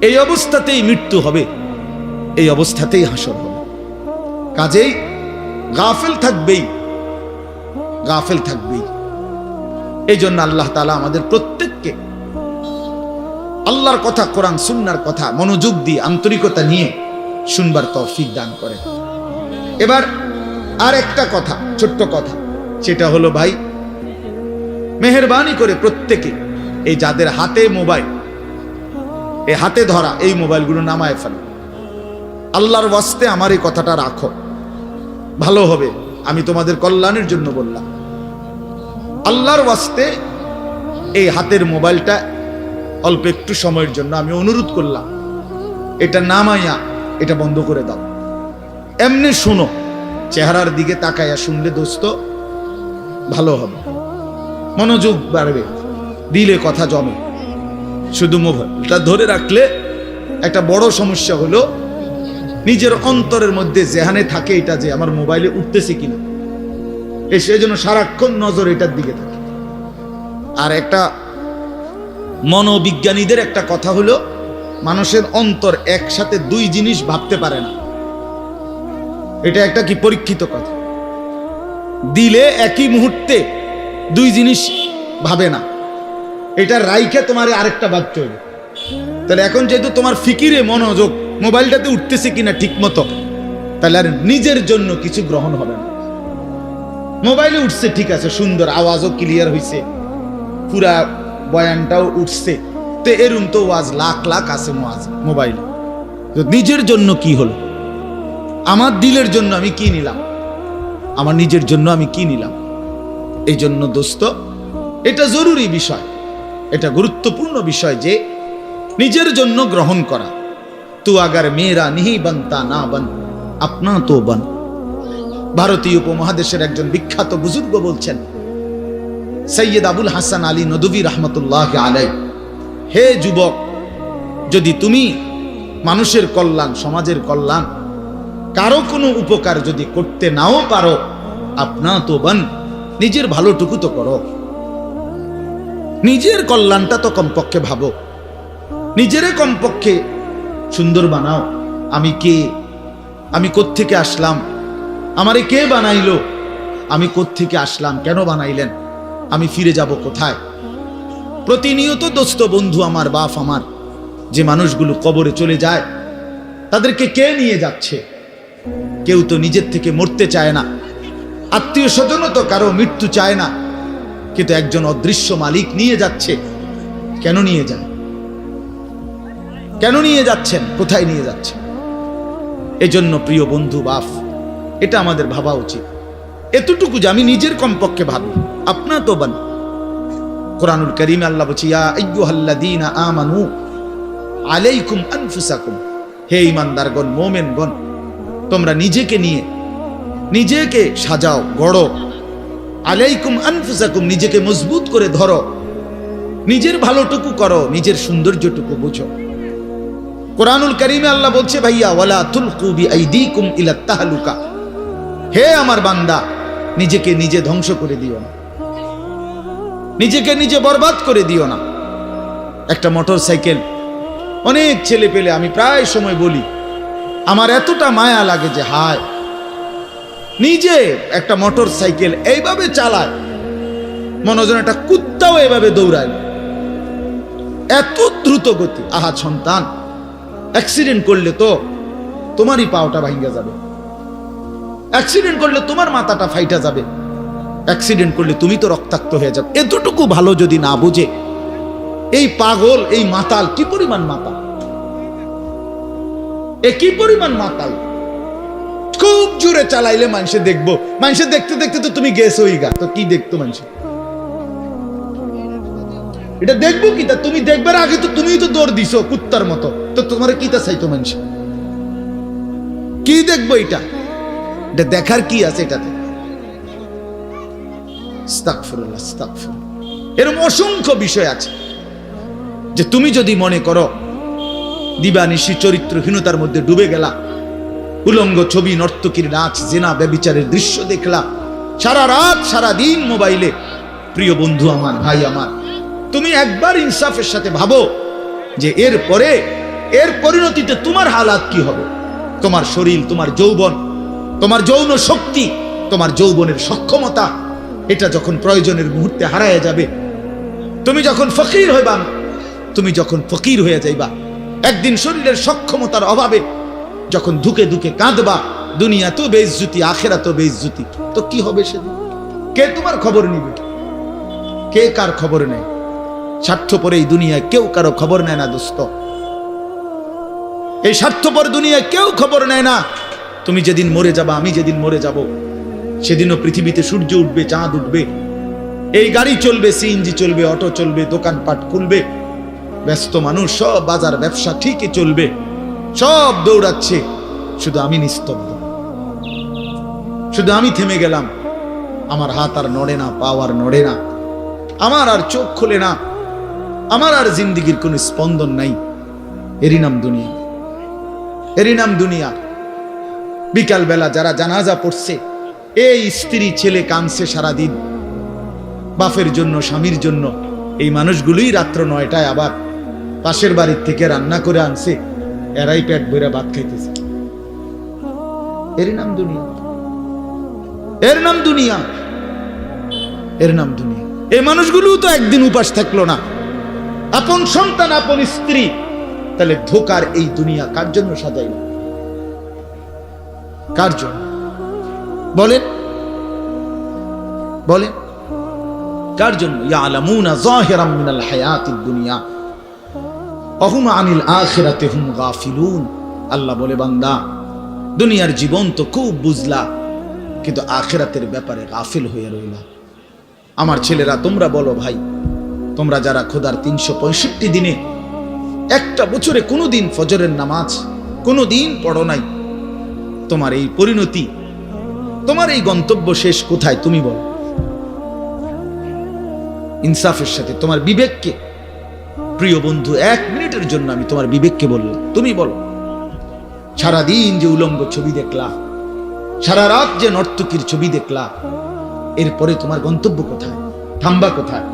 এই অবস্থাতেই মৃত্যু হবে, এই অবস্থাতেই হাসর হবে। কাজেই গাফেল থাকবেই, গাফেল থাকবেই। এই জন্য আল্লাহ তাআলা আমাদের প্রত্যেককে আল্লাহর কথা, কোরআন সুন্নাহর কথা মনোযোগ দিয়ে আন্তরিকতা নিয়ে শুনবার তৌফিক দান করেন। এবার আর একটা কথা, ছোট্ট কথা, সেটা হলো ভাই, মেহেরবানি করে প্রত্যেকে এই যাদের হাতে মোবাইল, এই হাতে ধরা এই মোবাইলগুলো নামায় ফেলো। আল্লাহর ওয়াস্তে আমার এই কথাটা রাখো, ভালো হবে। আমি তোমাদের কল্যাণের জন্য বললাম। আল্লাহর ওয়াস্তে এই হাতের মোবাইলটা অল্প একটু সময়ের জন্য আমি অনুরোধ করলাম, এটা নামাইয়া এটা বন্ধ করে দাও। এমনি শুনো, চেহারার দিকে তাকাইয়া শুনলে দোস্ত ভালো হবে, মনোযোগ বাড়বে, দিলে কথা জমে। শুধু মোবাইলটা ধরে রাখলে একটা বড় সমস্যা হলো নিজের অন্তরের মধ্যে জেহানে থাকে এটা যে আমার মোবাইলে উঠতেছে কিনা, সেই জন্য সারাক্ষণ নজর এটার দিকে থাকে। আর একটা মনোবিজ্ঞানীদের একটা কথা হলো, মানুষের অন্তর একসাথে দুই জিনিস ভাবতে পারে না। এটা একটা কি পরীক্ষিত কথা। দিলে একই মুহূর্তে দুই জিনিস ভাবে না, এটা রাইখে তোমার আরেকটা ভাবতে হবে। তাহলে এখন যেহেতু তোমার ফিকিরে মনোযোগ মোবাইলটাতে উঠতেছে কিনা ঠিক মতো, তাহলে আর নিজের জন্য কিছু গ্রহণ হবে না। মোবাইলে উঠছে ঠিক আছে, সুন্দর, আওয়াজও ক্লিয়ার হইছে, পুরা বয়ানটাও উঠছে, তো এরম তো ওয়াজ লাখ লাখ আছে মোবাইলে। নিজের জন্য কি হলো? আমার দিলের জন্য আমি কি নিলাম? আমার নিজের জন্য আমি কি নিলাম? এই জন্য দোস্ত, এটা জরুরি বিষয়, এটা গুরুত্বপূর্ণ বিষয় যে নিজের জন্য গ্রহণ করা। তু আগার মেরা নিহি বানতা না বান, আপনা তো বান। ভারতীয় উপমহাদেশের একজন বিখ্যাত বুজুর্গ বলছেন, সৈয়দ আবুল হাসান আলী নদভী রহমতুল্লাহ আলাইহি, হে যুবক, যদি তুমি মানুষের কল্যাণ, সমাজের কল্যাণ, কারো কোনো উপকার যদি করতে নাও পারো, আপনা তো বান, নিজের ভালোটুকু তো করো, নিজের কল্যাণটা তো কমপক্ষে ভাবো, নিজেরে কমপক্ষে সুন্দর বানাও। আমি কে? আমি কোত্থেকে আসলাম? আমারে কে বানাইলো? আমি কোত্থেকে আসলাম? কেন বানাইলেন? আমি ফিরে যাব কোথায়? প্রতিনিয়ত দোস্ত, বন্ধু আমার, বাপ আমার, যে মানুষগুলো কবরে চলে যায়, তাদেরকে কে নিয়ে যাচ্ছে? কেউ তো নিজের থেকে মরতে চায় না, আত্মীয় স্বজনও তো কারো মৃত্যু চায় না, কিন্তু একজন অদৃশ্য মালিক নিয়ে যাচ্ছে। কেন নিয়ে যান? কেন নিয়ে যাচ্ছেন? কোথায় নিয়ে যাচ্ছেন? এজন্য প্রিয় বন্ধু, বাপ, এটা আমাদের ভাবা উচিত। এতটুকু যে আমি নিজের কমপক্ষে ভাবি, আপনা তো বান। কোরআনুল কারীমে আল্লাহ বলছে, ইয়া আইয়ুহাল্লাযীনা আমানু আলাইকুম আনফুসাকুম, হে ঈমানদারগণ, মুমিনগণ, তোমরা নিজেকে নিয়ে নিজেকে সাজাও, গড়ো। আলাইকুম আনফুসাকুম, নিজেকে মজবুত করে ধরো, নিজের ভালোটুকু করো, নিজের সৌন্দর্যটুকু বুঝো। কোরআনুল কারীমে আল্লাহ বলছে, ভাইয়া, ওয়ালা তুলকু বিআইদিকুম ইলা তাহলুকা, হে আমার বান্দা, নিজেকে নিজে ধ্বংস করে দিও না, নিজেকে নিজে বরবাদ করে দিও না। একটা মোটর সাইকেল, অনেক ছেলে পেলে, আমি প্রায় সময় বলি, আমার এতটা মায়া লাগে যে হায়, নিজে একটা মোটর সাইকেল এইভাবে চালায়, মনে হয় একটা কুত্তাও এভাবে দৌড়ায়, এত দ্রুত গতি। আহা সন্তান, অ্যাক্সিডেন্ট করলে তো তোমারই পাওটা ভাঙ্গা যাবে, অ্যাক্সিডেন্ট করলে তোমার মাথাটা ফাইটা যাবে, অ্যাক্সিডেন্ট করলে তুমি তো রক্তাক্ত হয়ে যাবে। এতটুকু ভালো যদি না বুঝে এই পাগল, এই মাতাল, কি পরিমাণ মাতাল, এ কি পরিমাণ মাতাল। খুব জোরে চালাইলে মানুষে দেখবো, মানুষে দেখতে দেখতে তো তুমি গেছোই গা, তো কি দেখতো মানুষে? এটা দেখবো কি? তা তুমি দেখবার আগে তো তুমি তো দৌড় দিছো কুত্তার মতো, তো তোমার কি তা চাইতো মানুষ? কি দেখবো? এটা দেখার কি আছে এটাতে? আস্তাগফিরুল্লাহ, আস্তাগফিরুল্লাহ। এরকম অসংখ্য বিষয় আছে যে তুমি যদি মনে করো দিবানিশি চরিত্রহীনতার মধ্যে ডুবে গেলা, উলঙ্গ ছবি, নর্তকীর নাচ, জেনা, ব্যভিচারের দৃশ্য দেখলা, সারা রাত সারা দিন মোবাইলে, প্রিয় বন্ধু আমার, ভাই আমার, তুমি একবার ইনসাফের সাথে ভাবো যে এর পরিণতিতে তোমার হালাত কি হবে। তোমার শরীর, তোমার যৌবন, তোমার যৌন শক্তি, তোমার যৌবনের সক্ষমতা, এটা যখন প্রয়োজনের মুহূর্তে হারায় যাবে, তুমি যখন ফকির হইবা, তুমি যখন ফকির হয়ে যাইবা, একদিন শরীরের সক্ষমতার অভাবে যখন ধুকে ধুকে কাঁদবা, দুনিয়া তো বেইজ্জতি, আখিরাত তো বেইজ্জতি, তো কি হবে সেদিন? কে তোমার খবর নিবে? কে কার খবর নেয়? স্বার্থপর এই দুনিয়ায় কেউ কারো খবর নেয় না দোস্ত। এই স্বার্থপর দুনিয়ায় কেউ খবর নেয় না। তুমি যেদিন মরে যাবা, আমি যেদিন মরে যাব, সেদিনও পৃথিবীতে সূর্য উঠবে, চাঁদ উঠবে, এই গাড়ি চলবে, সিএনজি চলবে, অটো চলবে, দোকানপাট খুলবে, ব্যস্ত মানুষ সব বাজার ব্যবসা ঠিকই চলবে, সব দৌড়াচ্ছে, শুধু আমি নিস্তব্ধ, শুধু আমি থেমে গেলাম। আমার হাত আর নড়ে না, পা আর নড়ে না, আমার আর চোখ খুলে না, আমার আর জিন্দিগির কোনো স্পন্দন নাই। এরই নাম দুনিয়া, এরই নাম দুনিয়া। বিকাল বেলা যারা জানাজা পড়ছে, এই স্ত্রী ছেলে কাঁদছে সারাদিন বাপের জন্য, স্বামীর জন্য, এই মানুষগুলোই রাত্র 9টায় আবার পাশের বাড়ির থেকে রান্না করে আনছে, এরাই পেট ভরে ভাত খাইতেছে। এর নাম দুনিয়া, এর নাম দুনিয়া, এর নাম দুনিয়া। এই মানুষগুলো তো একদিন উপাস থাকলো না, আপন সন্তান, আপন স্ত্রী, তাহলে ধোকার এই দুনিয়া কার জন্য সাজাইল? কার জন্য বলেন? বলেন কার জন্য? ইয়ালামুনা যাহিরাম মিনাল হায়াতিদ দুনিয়া ওয়া হুম আনিল আখিরাতি হুম গাফিলুন। আল্লাহ বলে, বান্দা দুনিয়ার জীবন তো খুব বুঝলা, কিন্তু আখিরাতের ব্যাপারে গাফিল হয়ে রইলা। আমার ছেলেরা, তোমরা বলো ভাই, তোমরা যারা খোদার 365 দিনে একটা বছরে কোনোদিন ফজরের নামাজ কোনোদিন পড়ো নাই, তোমার এই পরিণতি, তোমার এই গন্তব্য শেষ কোথায় তুমি বলো? ইনসাফের সাথে তোমার বিবেককে, প্রিয় বন্ধু, 1 মিনিটের জন্য আমি তোমার বিবেককে বললাম, তুমি বলো, সারাদিন যে উলঙ্গ ছবি দেখলা, সারা রাত যে নর্তকীর ছবি দেখলা, এরপরে তোমার গন্তব্য কোথায়? থামবা কোথায়?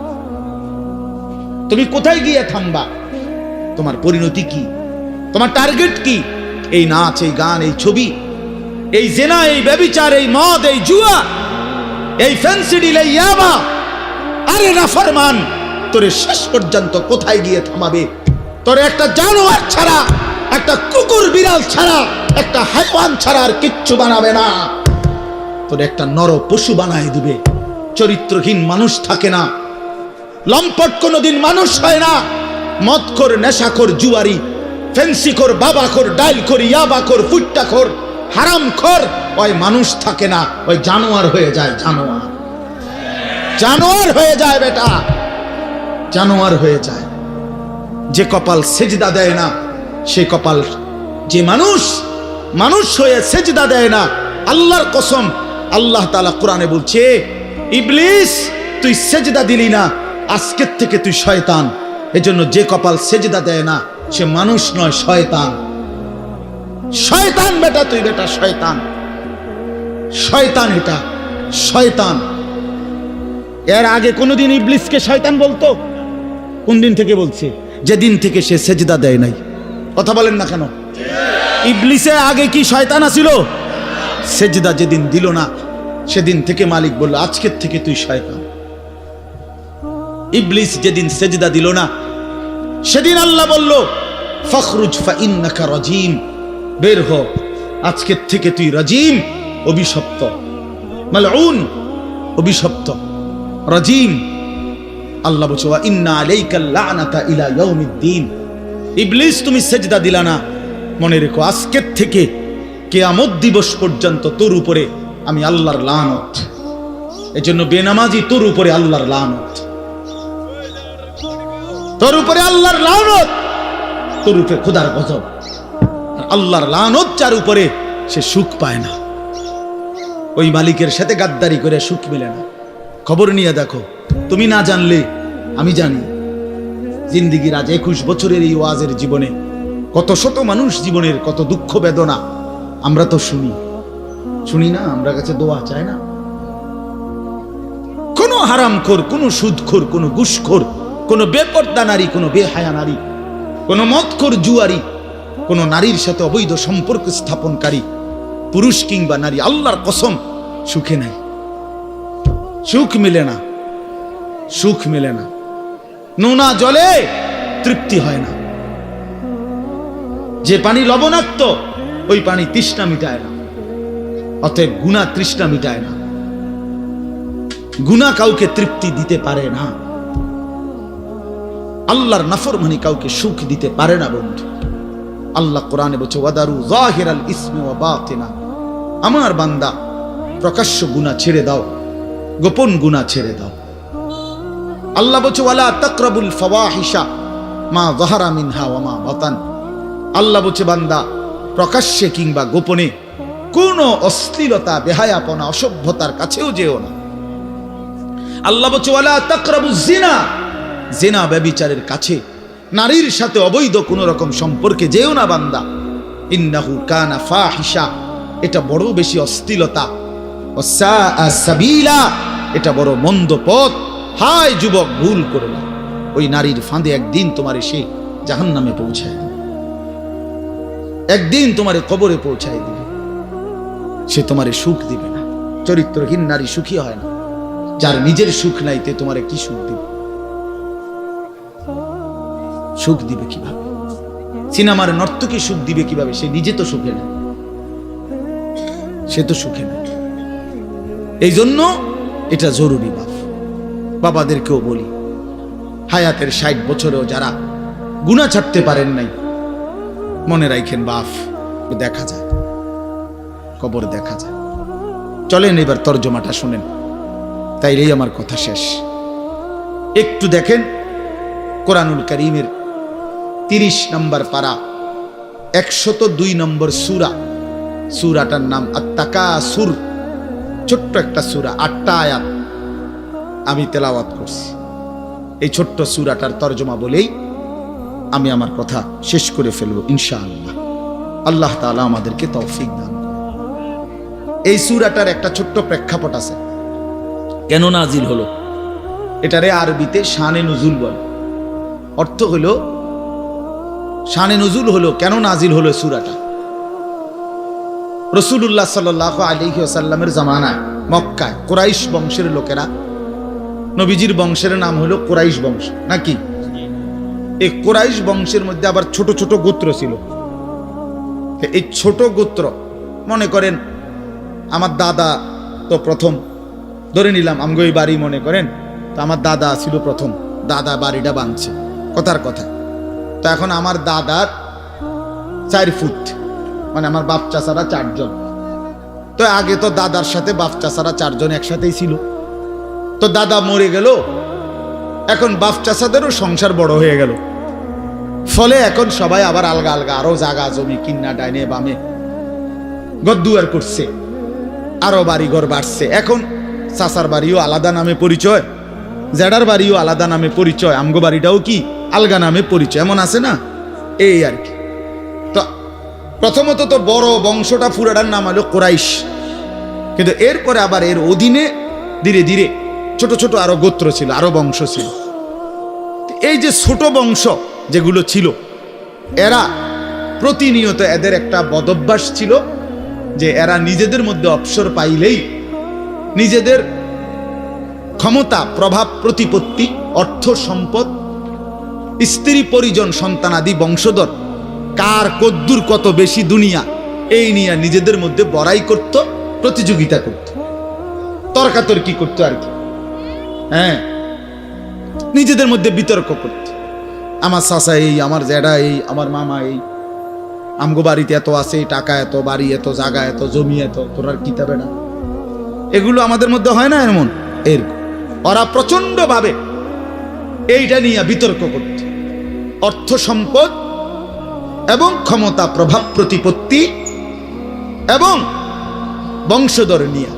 তুমি কোথায় গিয়ে থামবা? তোমার পরিণতি কি? তোমার টার্গেট কি? এই নাচ, এই গান, এই ছবি, এই জেনা, এই ব্যভিচার, এই মদ, এই জুয়া, এই ফেন্সিডিল, এই ইয়াবা, আরে নাফরমান, তোরে শেষ পর্যন্ত কোথায় গিয়ে থামাবে? তোরে একটা জানোয়ার ছাড়া, একটা কুকুর বিড়াল ছাড়া, একটা হাইওয়ান ছাড়া আর কিচ্ছু বানাবে না। তোরে একটা নর পশু বানায় দিবে। চরিত্রহীন মানুষ থাকে না, লম্পট কোনোদিন মানুষ হয় না। মদখোর, নেশাখোর, জুয়ারি, ফেন্সিখোর, বাবাখোর, ডাইলখোর, ইয়াবাখোর, ফুট্টাখোর, হারামখোর, ওই মানুষ থাকে না, ওই জানোয়ার হয়ে যায়। জানোয়ার, জানোয়ার হয়ে যায় বেটা, জানোয়ার হয়ে যায়। যে কপাল সেজদা দেয় না, সে কপাল, যে মানুষ মানুষ হয়ে সেজদা দেয় না, আল্লাহর কসম, আল্লাহ তাআলা কোরআনে বলছে, ইবলিস তুই সেজদা দিলি না, আজকের থেকে তুই শয়তান। এজন্য যে কপাল সেজদা দেয় না, সে মানুষ নয়, শয়তান। শয়তান বেটা, তুই বেটা শয়তান, শয়তান, এটা শয়তান। এর আগে কোনোদিন ইবলিসকে শয়তান বলতো? কোন দিন থেকে বলছে? যেদিন থেকে সে সেজদা দেয় নাই। কথা বলেন না কেন? ইবলিসের আগে কি শয়তান আছিল? সেজদা যেদিন দিল না, সেদিন থেকে মালিক বলল, আজকের থেকে তুই শয়তান। ইবলিস যেদিন সেজদা দিল না, সেদিন আল্লাহ বলল, ফখরুজ ফাইন্নাকা রাজিম, বের হ, আজকের থেকে তুই রাজিম, অভিশপ্ত, মালউন, অভিশপ্ত, রাজিম। আল্লাহ বলছে, ওয়া ইন্না আলাইকা লানাতা ইলা ইয়াউমিদ্দিন। ইবলিস তুমি সেজদা দিলা না, মনে রেখো আজকের থেকে কিয়ামত দিবস পর্যন্ত তোর উপরে আমি আল্লাহর লানত। এজন্য বেনামাজি তোর উপরে আল্লাহর লানত, তোর উপরে আল্লাহর লানত, তোর উপরে খোদার গজব। আল্লাহর লানত যার উপরে, সে সুখ পায় না। ওই মালিকের সাথে গাদ্দারি করে সুখ মিলে না। খবর নিয়ে দেখো, তুমি না জানলে আমি জানি। জিন্দিগির আজ 21 বছরের এই ওয়াজের জীবনে কত শত মানুষ জীবনের কত দুঃখ বেদনা আমরা তো শুনি না? আমরা কাছে দোয়া চাই না? কোন হারামখোর, কোন সুদখোর, কোন ঘুষখোর, কোন বেপর্দা নারী, কোন বেহায়া নারী, কোন মদখোর জুয়ারি, কোন নারীর সাথে অবৈধ সম্পর্ক স্থাপনকারী পুরুষ কিংবা নারী, আল্লাহর কসম সুখে নাই, সুখ মিলে না, সুখ মিলে না। নোনা জলে তৃপ্তি হয় না। যে পানি লবণাক্ত ওই পানি তৃষ্ণা মিটায় না। অতএব গুনাহ তৃষ্ণা মিটায় না, গুনাহ কাউকে তৃপ্তি দিতে পারে না। আল্লাহর নাফরমানি কাউকে সুখ দিতে পারে না বন্ধু। আল্লাহ কোরআনে বলছে ওয়াদারু যাহিরাল ইসমি ওয়া বাতিনা, আমার বান্দা প্রকাশ্য গুনাহ ছেড়ে দাও, গোপন গুনাহ ছেড়ে দাও। আল্লাহ বলছে ওয়ালা তাকরাবুল ফাওয়াহিশা মা যাহারা মিনহা ওয়া মা বাতান, আল্লাহ বলছে বান্দা প্রকাশ্যে কিংবা গোপনে কোন অশ্লীলতা, বেহায়াপনা, অসভ্যতার কাছেও যেও না। আল্লাহ বলছে ওয়ালা তাকরাবুজ জিনা, জিনা ব্যভিচারের কাছে, নারীর সাথে অবৈধ কোন রকম সম্পর্কে যেও না বান্দা। ইন্নাহু কানা ফাহিশা, এটা বড় বেশি অশ্লীলতা। ওয়াসাআ সাবিলা, এটা বড় মন্দ পথ। হায় যুবক, ভুল করো না। ওই নারীর ফাঁদে একদিন তোমার সে জাহান্নামে পৌঁছায় দিবে, একদিন তোমার কবরে পৌঁছায় দিবে। সে তোমারে সুখ দিবে না। চরিত্রহীন নারী সুখী হয় না। যার নিজের সুখ নাই তে তোমারে কি সুখ দিবে? সুখ দিবে কিভাবে? সিনেমার নর্তকী সুখ দিবে কিভাবে? সে নিজে তো সুখে না, সে তো সুখে না। এই জন্য এটা জরুরি। বাবাদেরকেও বলি, হায়াতের 60 বছরেও যারা গুনাহ ছাড়তে পারেন নাই, মনে রাখেন বাপ, দেখা যায়, কবর দেখা যায়। চলেন এবার তর্জমাটা শুনেন, তাইলেই আমার কথা শেষ। একটু দেখেন কোরআনুল কারীমের 30 নম্বর পারা 102 নম্বর সূরা, সূরাটার নাম আত-তাকাসুর। ছোট্ট একটা সূরা, 8টা আয়াত আমি তেলাওয়াত করছি। এই ছোট্ট সূরাটার তর্জমা বলেই আমি আমার কথা শেষ করে ফেলবো ইনশাআল্লাহ। আল্লাহ তাআলা আমাদেরকে তৌফিক দান করুন। এই সূরাটার একটা ছোট্ট প্রেক্ষাপট আছে, কেন নাজিল হলো। এটারে আরবিতে শানে নুজুল বলে। অর্থ হলো শানে নুজুল হলো, কেন নাজিল হলো সূরাটা। রাসূলুল্লাহ সাল্লাল্লাহু আলাইহি ওয়াসাল্লামের জামানায় মক্কায় কুরাইশ বংশের লোকেরা, নবীজির বংশের নাম হলো কুরাইশ বংশ নাকি? এই কুরাইশ বংশের মধ্যে আবার ছোট ছোট গোত্র ছিল। এই ছোট গোত্র, মনে করেন আমার দাদা তো প্রথম, ধরে নিলাম আমগো এই বাড়ি, মনে করেন তো আমার দাদা ছিল প্রথম, দাদা বাড়িটা বাঁধছে, কথার কথা। তো এখন আমার দাদার 4 ফুট, মানে আমার বাপ চাচারা 4 জন। তো আগে তো দাদার সাথে বাপ চাচারা 4 জন একসাথেই ছিল। তো দাদা মরে গেল, এখন বাপ চাচাদেরও সংসার বড় হয়ে গেল। ফলে এখন সবাই আবার আলগা আলগা আরো জায়গা জমি কিন্না ডাইনে বামে গদ্দুয়ার করছে, আরো বাড়ি ঘর বাড়ছে। এখন চাচার বাড়িও আলাদা নামে পরিচয়, জেডার বাড়িও আলাদা নামে পরিচয়, আমগো বাড়িটাও কি আলগা নামে পরিচয়, এমন আছে না? এই আর কি। তো প্রথমত তো বড় বংশটা পুরাটার নাম হলো কুরাইশ, কিন্তু এরপরে আবার এর অধীনে ধীরে ধীরে ছোট ছোট আরো গোত্র ছিল, আরো বংশ ছিল। এই যে ছোট বংশ যেগুলো ছিল, এরা প্রতিনিয়ত, এদের একটা বদভ্যাস ছিল যে এরা নিজেদের মধ্যে অবসর পাইলেই নিজেদের ক্ষমতা, প্রভাব, প্রতিপত্তি, অর্থ সম্পদ, স্ত্রী পরিজন, সন্তানাদি, বংশধর, কার কদ্দুর কত বেশি দুনিয়া, এই নিয়ে নিজেদের মধ্যে বড়াই করত, প্রতিযোগিতা করত, তর্কাতর্কি করতো আর কি। হ্যাঁ, নিজেদের মধ্যে বিতর্ক করত। আমার চাচা এই, আমার জেডা এই, আমার মামা এই, আমগো বাড়িতে এত আছে, টাকা এত, বাড়ি এত, জায়গা এত, জমি এত, তোরার কিতাবে না। এগুলো আমাদের মধ্যে হয় না এমন? এরকম ওরা প্রচন্ড ভাবে এইটা নিয়ে বিতর্ক করত। অর্থ সম্পদ এবং ক্ষমতা, প্রভাব, প্রতিপত্তি এবং বংশধর নিয়ে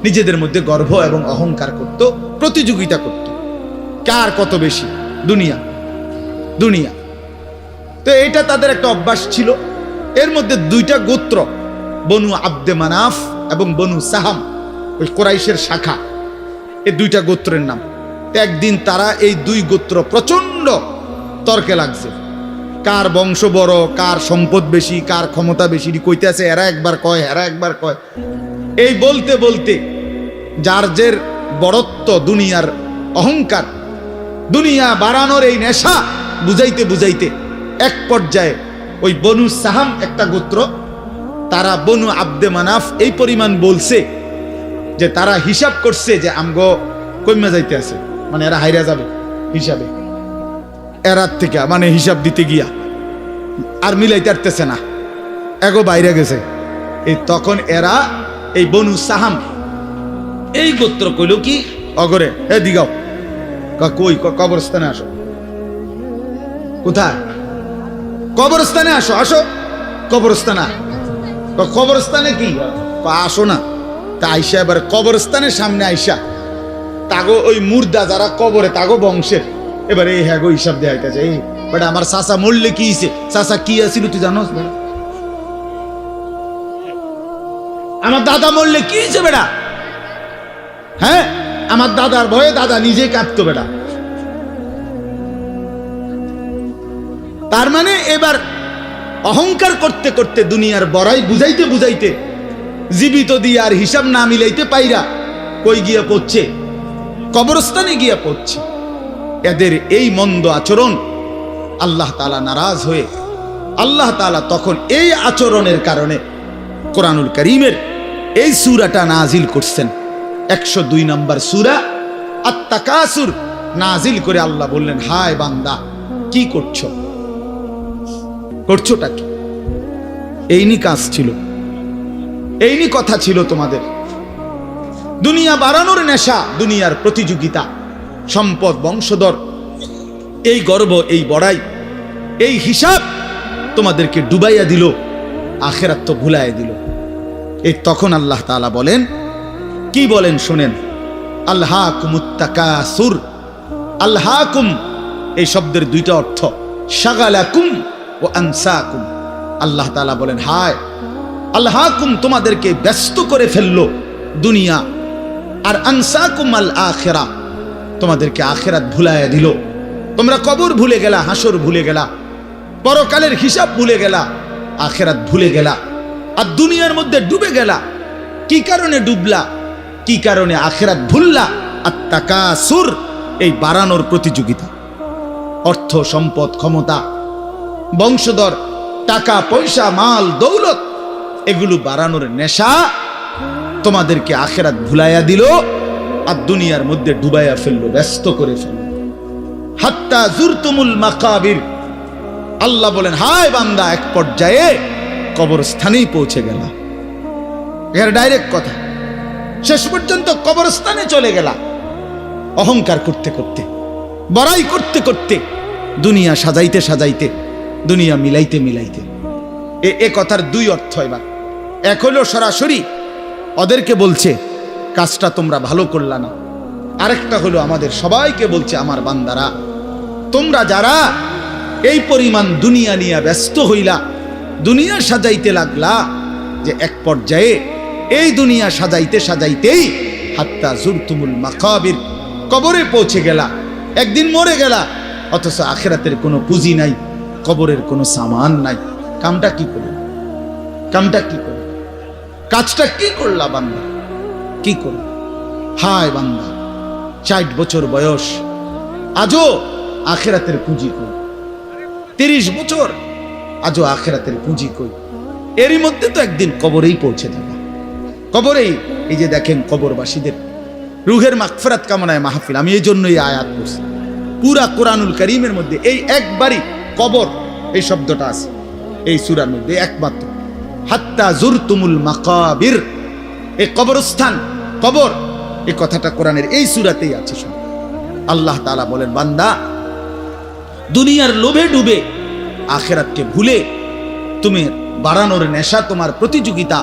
নিজেদের মধ্যে গর্ব এবং অহংকার করত, প্রতিযোগিতা করত, কার কত বেশি দুনিয়া দুনিয়া। তো এটা তাদের একটা অভ্যাস ছিল। এর মধ্যে 2টা গোত্র, বনু আব্দে মানাফ এবং বনু সাহাম, ওই কুরাইশের শাখা, এই 2টা গোত্রের নাম। একদিন তারা এই 2 গোত্র প্রচন্ড তর্কে লাগছে, কার বংশ বড়, কার সম্পদ বেশি, কার ক্ষমতা বেশি কইতেছে, এরা একবার কয়, এরা একবার কয়। এই বলতে বলতে যার জের বড়ত্ব, দুনিয়ার অহংকার, দুনিয়া বাড়ানোর এই নেশা বুঝাইতে বুঝাইতে এক পর্যায়ে ওই বনু সাহাম একটা গোত্র, তারা বনু আব্দে মানাফ এই পরিমাণ বলছে যে তারা হিসাব করছে যে আমগো কইমা যাইতে আছে, মানে এরা হাইরা যাবে হিসাবে, এরার থেকে মানে হিসাব দিতে গিয়া আর মিলাইতে পারতেছে না, এগো বাইরে গেছে। এই তখন এরা এই বনু সাহাম এই গোত্র কইল কি অগরে, এ দিগাও, কই কবরস্থানে আসো। কোথায়? কবরস্থানে আসো, আসো কবরস্থানে। কবরস্থানে কি আসো না? তা আইসা এবার কবরস্থানের সামনে আইসা তাগো ওই মুর্দা যারা কবরে তাগো বংশের এবারে এই হ্যাগো হিসাব দেখাইতেছে, এই বেটা আমার চাচা মরলে কি হইছে, চাচা কি আছিল তুই জানোস? আমার দাদা মরলে কি হয়েছে বেটা? হ্যাঁ, আমার দাদার ভয়ে দাদা নিজে কাঁদতো বেটা। তার মানে এবার অহংকার করতে করতে দুনিয়ার বড়াই বুঝাইতে বুঝাইতে জীবিত দিয়ে আর হিসাব না মিলাইতে পাইরা কই গিয়া পড়ছে? কবরস্থানে গিয়া পড়ছে। এদের এই মন্দ আচরণ আল্লাহ তাআলা নারাজ হয়ে আল্লাহ তাআলা তখন এই আচরণের কারণে কোরআনুল কারীমের এই সূরাটা নাজিল করছেন। 102 নম্বর সূরা আত-তাকাসুর নাজিল করে আল্লাহ বললেন, হায় বান্দা কি করছো, করছোটা কি? এইনি কাজ ছিল, এইনি কথা ছিল তোমাদের। দুনিয়া বাড়ানোর নেশা, দুনিয়ার প্রতিযোগিতা, সম্পদ, বংশধর, এই গর্ব, এই বড়াই, এই হিসাব তোমাদেরকে ডুবাইয়া দিল, আখিরাত তো ভুলাইয়া দিল। এই তখন আল্লাহ তাআলা বলেন, কি বলেন শোনেন, আলহাকুমুত তাকাসুর। আলহাকুম এই শব্দের দুইটা অর্থ, শাগালাকুম ও আনসাকুম। আল্লাহ তাআলা বলেন, হায় আলহাকুম তোমাদেরকে ব্যস্ত করে ফেললো দুনিয়া, আর আনসাকুম আল আখিরা তোমাদেরকে আখিরাত ভুলাইয়া দিল। তোমরা কবর ভুলে গেলা, হাসর ভুলে গেলা, পরকালের হিসাব ভুলে গেলা, আখিরাত ভুলে গেলা, আর দুনিয়ার মধ্যে ডুবে গেলা। কি কারণে ডুবলা? কি কারণে আখিরাত ভুললা? আত-তাকাসুর এই বাড়ানোর প্রতিযোগিতা, অর্থ সম্পদ, ক্ষমতা, বংশধর, টাকা পয়সা, মাল দৌলত, এগুলো বাড়ানোর নেশা তোমাদেরকে আখিরাত ভুলাইয়া দিল আর দুনিয়ার মধ্যে ডুবাইয়া ফেললো, ব্যস্ত করে ফেললো। হাত্তা জুরতুমুল মাকাবির। আল্লাহ বলেন, হায় বান্দা এক পর্যায়ে কবরস্থানেই পৌঁছে গেলা। এর ডাইরেক্ট কথা, শেষ পর্যন্ত কবরস্থানে চলে গেলা। অহংকার করতে করতে, বড়াই করতে করতে, দুনিয়া সাজাইতে সাজাইতে, দুনিয়া মিলাইতে মিলাইতে। এ কথার দুই অর্থ। এবার এক হলো সরাসরি ওদেরকে বলছে কাজটা তোমরা ভালো করলা না, আরেকটা হলো আমাদের সবাইকে বলছে, আমার বান্দারা তোমরা যারা এই পরিমাণ দুনিয়া নিয়ে ব্যস্ত হইলা, দুনিয়া সাজাইতে লাগলা, যে এক পর্যায়ে এই দুনিয়া সাজাইতে সাজাইতেই হাত্তা জুরতুমুল মাকাবির কবরে পৌঁছে গেলা, একদিন মরে গেলা, অথচ আখিরাতের কোনো পুঁজি নাই, কবরের কোনো সামান নাই। কামটা কি করল? কামটা কি করল? কাজটা কি করলা বান্দা? কি করল? হায় বান্দা 60 বছর বয়স, আজও আখিরাতের পুঁজি কই? 30 বছর, আজও আখিরাতের পুঁজি কই? এরই মধ্যে তো একদিন কবরেই পৌঁছে যাবে। কবরেই এই যে দেখেন কবরবাসীদের রুহের মাগফিরাত কামনায় মাহফিল, আমি এই জন্যই আয়াত করছি। পুরা কোরআনুল কারীমের মধ্যে এই একবারই কবর এই শব্দটা আছে এই সূরার মধ্যে একমাত্র। হাত্তা জুরতুমুল মাকাবির, এই কবরস্থান, কবর, এই কথাটা কোরআনের এই সূরাতেই আছে। আল্লাহ তাআলা বলেন, বান্দা দুনিয়ার লোভে ডুবে আখিরাতকে ভুলে তুমি বাড়ানোর নেশা, তোমার প্রতিযোগিতা,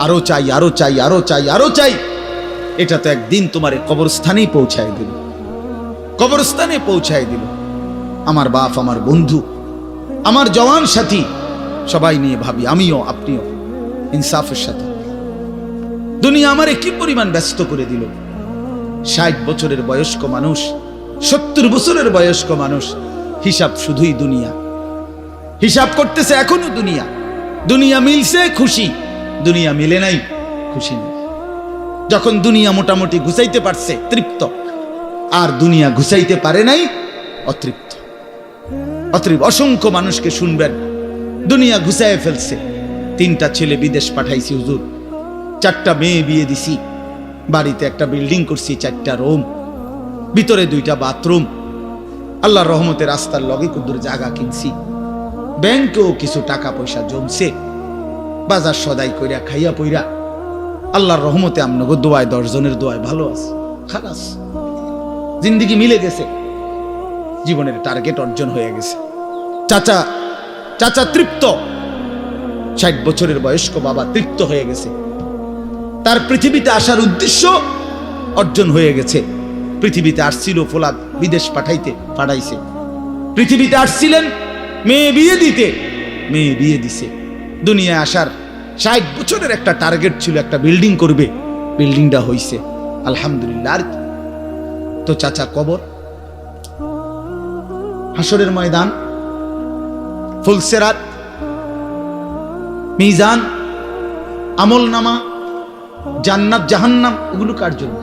আরো চাই, আরো চাই, আরো চাই, আরো চাই, এটা তো একদিন তোমার কবরস্থানেই পৌঁছায় দিল, কবরস্থানে পৌঁছায় দিল। আমার বাপ, আমার বন্ধু, আমার জওয়ান সাথী, সবাই নিয়ে ভাবি, আমিও আপনিও ইনসাফের সাথে। দুনিয়া আমারে কি পরিমাণ ব্যস্ত করে দিল। 60 বছরের বয়স্ক মানুষ, 70 বছরের বয়স্ক মানুষ, হিসাব শুধুই দুনিয়া। হিসাব করতেছে এখনো দুনিয়া। দুনিয়া মিলছে খুশি, দুনিয়া মিলে নাই খুশি নেই। যখন দুনিয়া মোটামুটি ঘুষাইতে পারছে তৃপ্ত, আর দুনিয়া ঘুষাইতে পারে নাই অতৃপ্ত। অতৃপ্ত অসংখ্য মানুষকে শুনবেন দুনিয়া ঘুষায় ফেলছে। 3টা ছেলে বিদেশ পাঠাইছি হুজুর, 4টা মেয়ে বিয়ে দিছি, বাড়িতে একটা বিল্ডিং করছি, 4টা রুম, ভিতরে 2টা বাথরুম, আল্লাহর রহমতে রাস্তার লগে কুদ্দুর জায়গা কিনছি, ব্যাংকেও কিছু টাকা পয়সা জমছে, বাজার সদাই কইরা খাইয়া পইরা আল্লাহর রহমতে আমনগো দোয়ায় 10 জনের দোয়ায় ভালো আছে। খালাস, জিন্দেগি মিলে গেছে, জীবনের টার্গেট অর্জন হয়ে গেছে। চাচা তৃপ্ত, 60 বছরের বয়স্ক বাবা তৃপ্ত হয়ে গেছে। তার পৃথিবীতে আসার উদ্দেশ্য অর্জন হয়ে গেছে। পৃথিবীতে আসছিল ফোলাদ বিদেশ পাঠাইছে। পৃথিবীতে আসছিলেন মেয়ে বিয়ে দিতে, মেয়ে বিয়ে দিছে। দুনিয়ায় আসার 60 বছরের একটা টার্গেট ছিল, একটা বিল্ডিং করবে, বিল্ডিংটা হইছে আলহামদুলিল্লাহ। আর কি? তো চাচা কবর, হাসরের ময়দান, ফুলসেরাত, মিজান, আমল নামা, জান্নাত জাহান্নাম, এগুলো কার জন্য?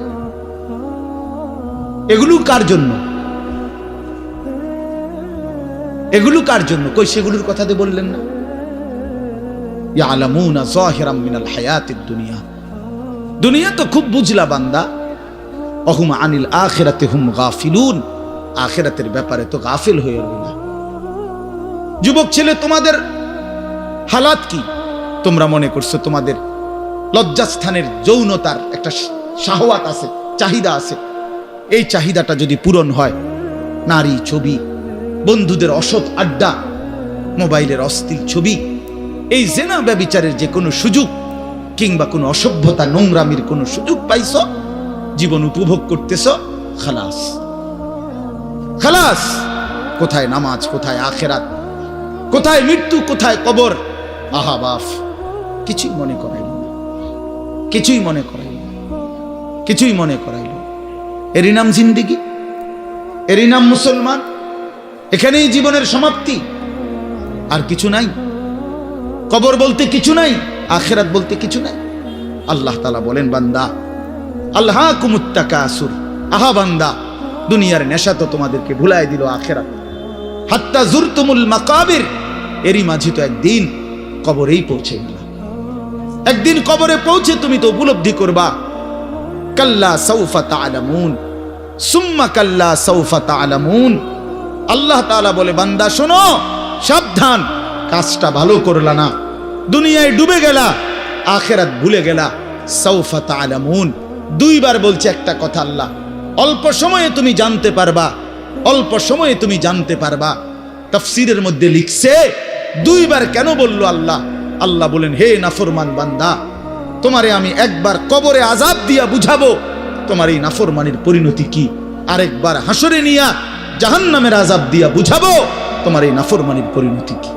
এগুলো কার জন্য? এগুলো কার জন্য? কই সেগুলোর কথা তো বললেন না। ইয়ালামুনা যাহিরাম মিনাল হায়াতিদ দুনিয়া, দুনিয়া তো খুব বুঝলা বান্দা, অহুম আনিল আখিরাতি হুম গাফিলুন, আখিরাতের ব্যাপারে তো গাফিল হয়ে রইলা। যুবক ছেলে, তোমাদের হালাত কি? তোমরা মনে করছো তোমাদের লজ্জাস্থানের যৌনতার একটা শাহওয়াত আছে, চাহিদা আছে। এই চাহিদাটা যদি পূরণ হয়, নারী, ছবি, বন্ধুদের অসৎ আড্ডা, মোবাইলের অশ্লীল ছবি, এই জেনা ব্যভিচারের যে কোনো সুযোগ কিংবা কোনো অসভ্যতা নোংরামির কোনো সুযোগ পাইছো, জীবন উপভোগ করতেছ, খালাস খালাস। কোথায় নামাজ, কোথায় আখেরাত, কোথায় মৃত্যু, কোথায় কবর? আহা বাফ, কিছুই মনে করাইল না, কিছুই মনে করাইল না, কিছুই মনে করাইল। এরই নাম জিন্দেগি, এরই নাম মুসলমান। এখানেই জীবনের সমাপ্তি, আর কিছু নাই। কবর বলতে কিছু নাই, আখিরাত বলতে কিছু নাই। আল্লাহ তাআলা বলেন, বান্দা আল্লাহকুমুত তাকাসুর, আহা বান্দা, দুনিয়ার নেশা তো তোমাদেরকে ভুলায় দিল আখিরাত। হাত্তা জুরতুমুল মাকাবির, এরই মাঝে তো একদিন কবরেই পৌঁছে গেল। একদিন কবরে পৌঁছে তুমি তো উপলব্ধি করবা, কাল্লা সাউফা তা'লামুন সুম্মা কাল্লা সাউফা তা'লামুন। আল্লাহ তাআলা বলে, বান্দা শোনো, সাবধান, কাজটা ভালো করলা না, দুনিয়ায় ডুবে গেলা, আখিরাত ভুলে গেলা। সাউফা তা'লামুন, 2 বার বলছে একটা কথা আল্লাহ। অল্প সময়ে তুমি জানতে পারবা, অল্প সময়ে তুমি জানতে পারবা। তাফসীরের মধ্যে লিখছে 2 বার কেন বলল আল্লাহ? আল্লাহ বলেন, হে নাফরমান বান্দা, তোমারে আমি একবার কবরে আযাব দিয়া বুঝাবো তোমার এই নাফরমানির পরিণতি কি, আরেকবার হাসরে নিয়া জাহান্নামের আযাব দিয়া বুঝাবো তোমার এই নাফরমানির পরিণতি কি।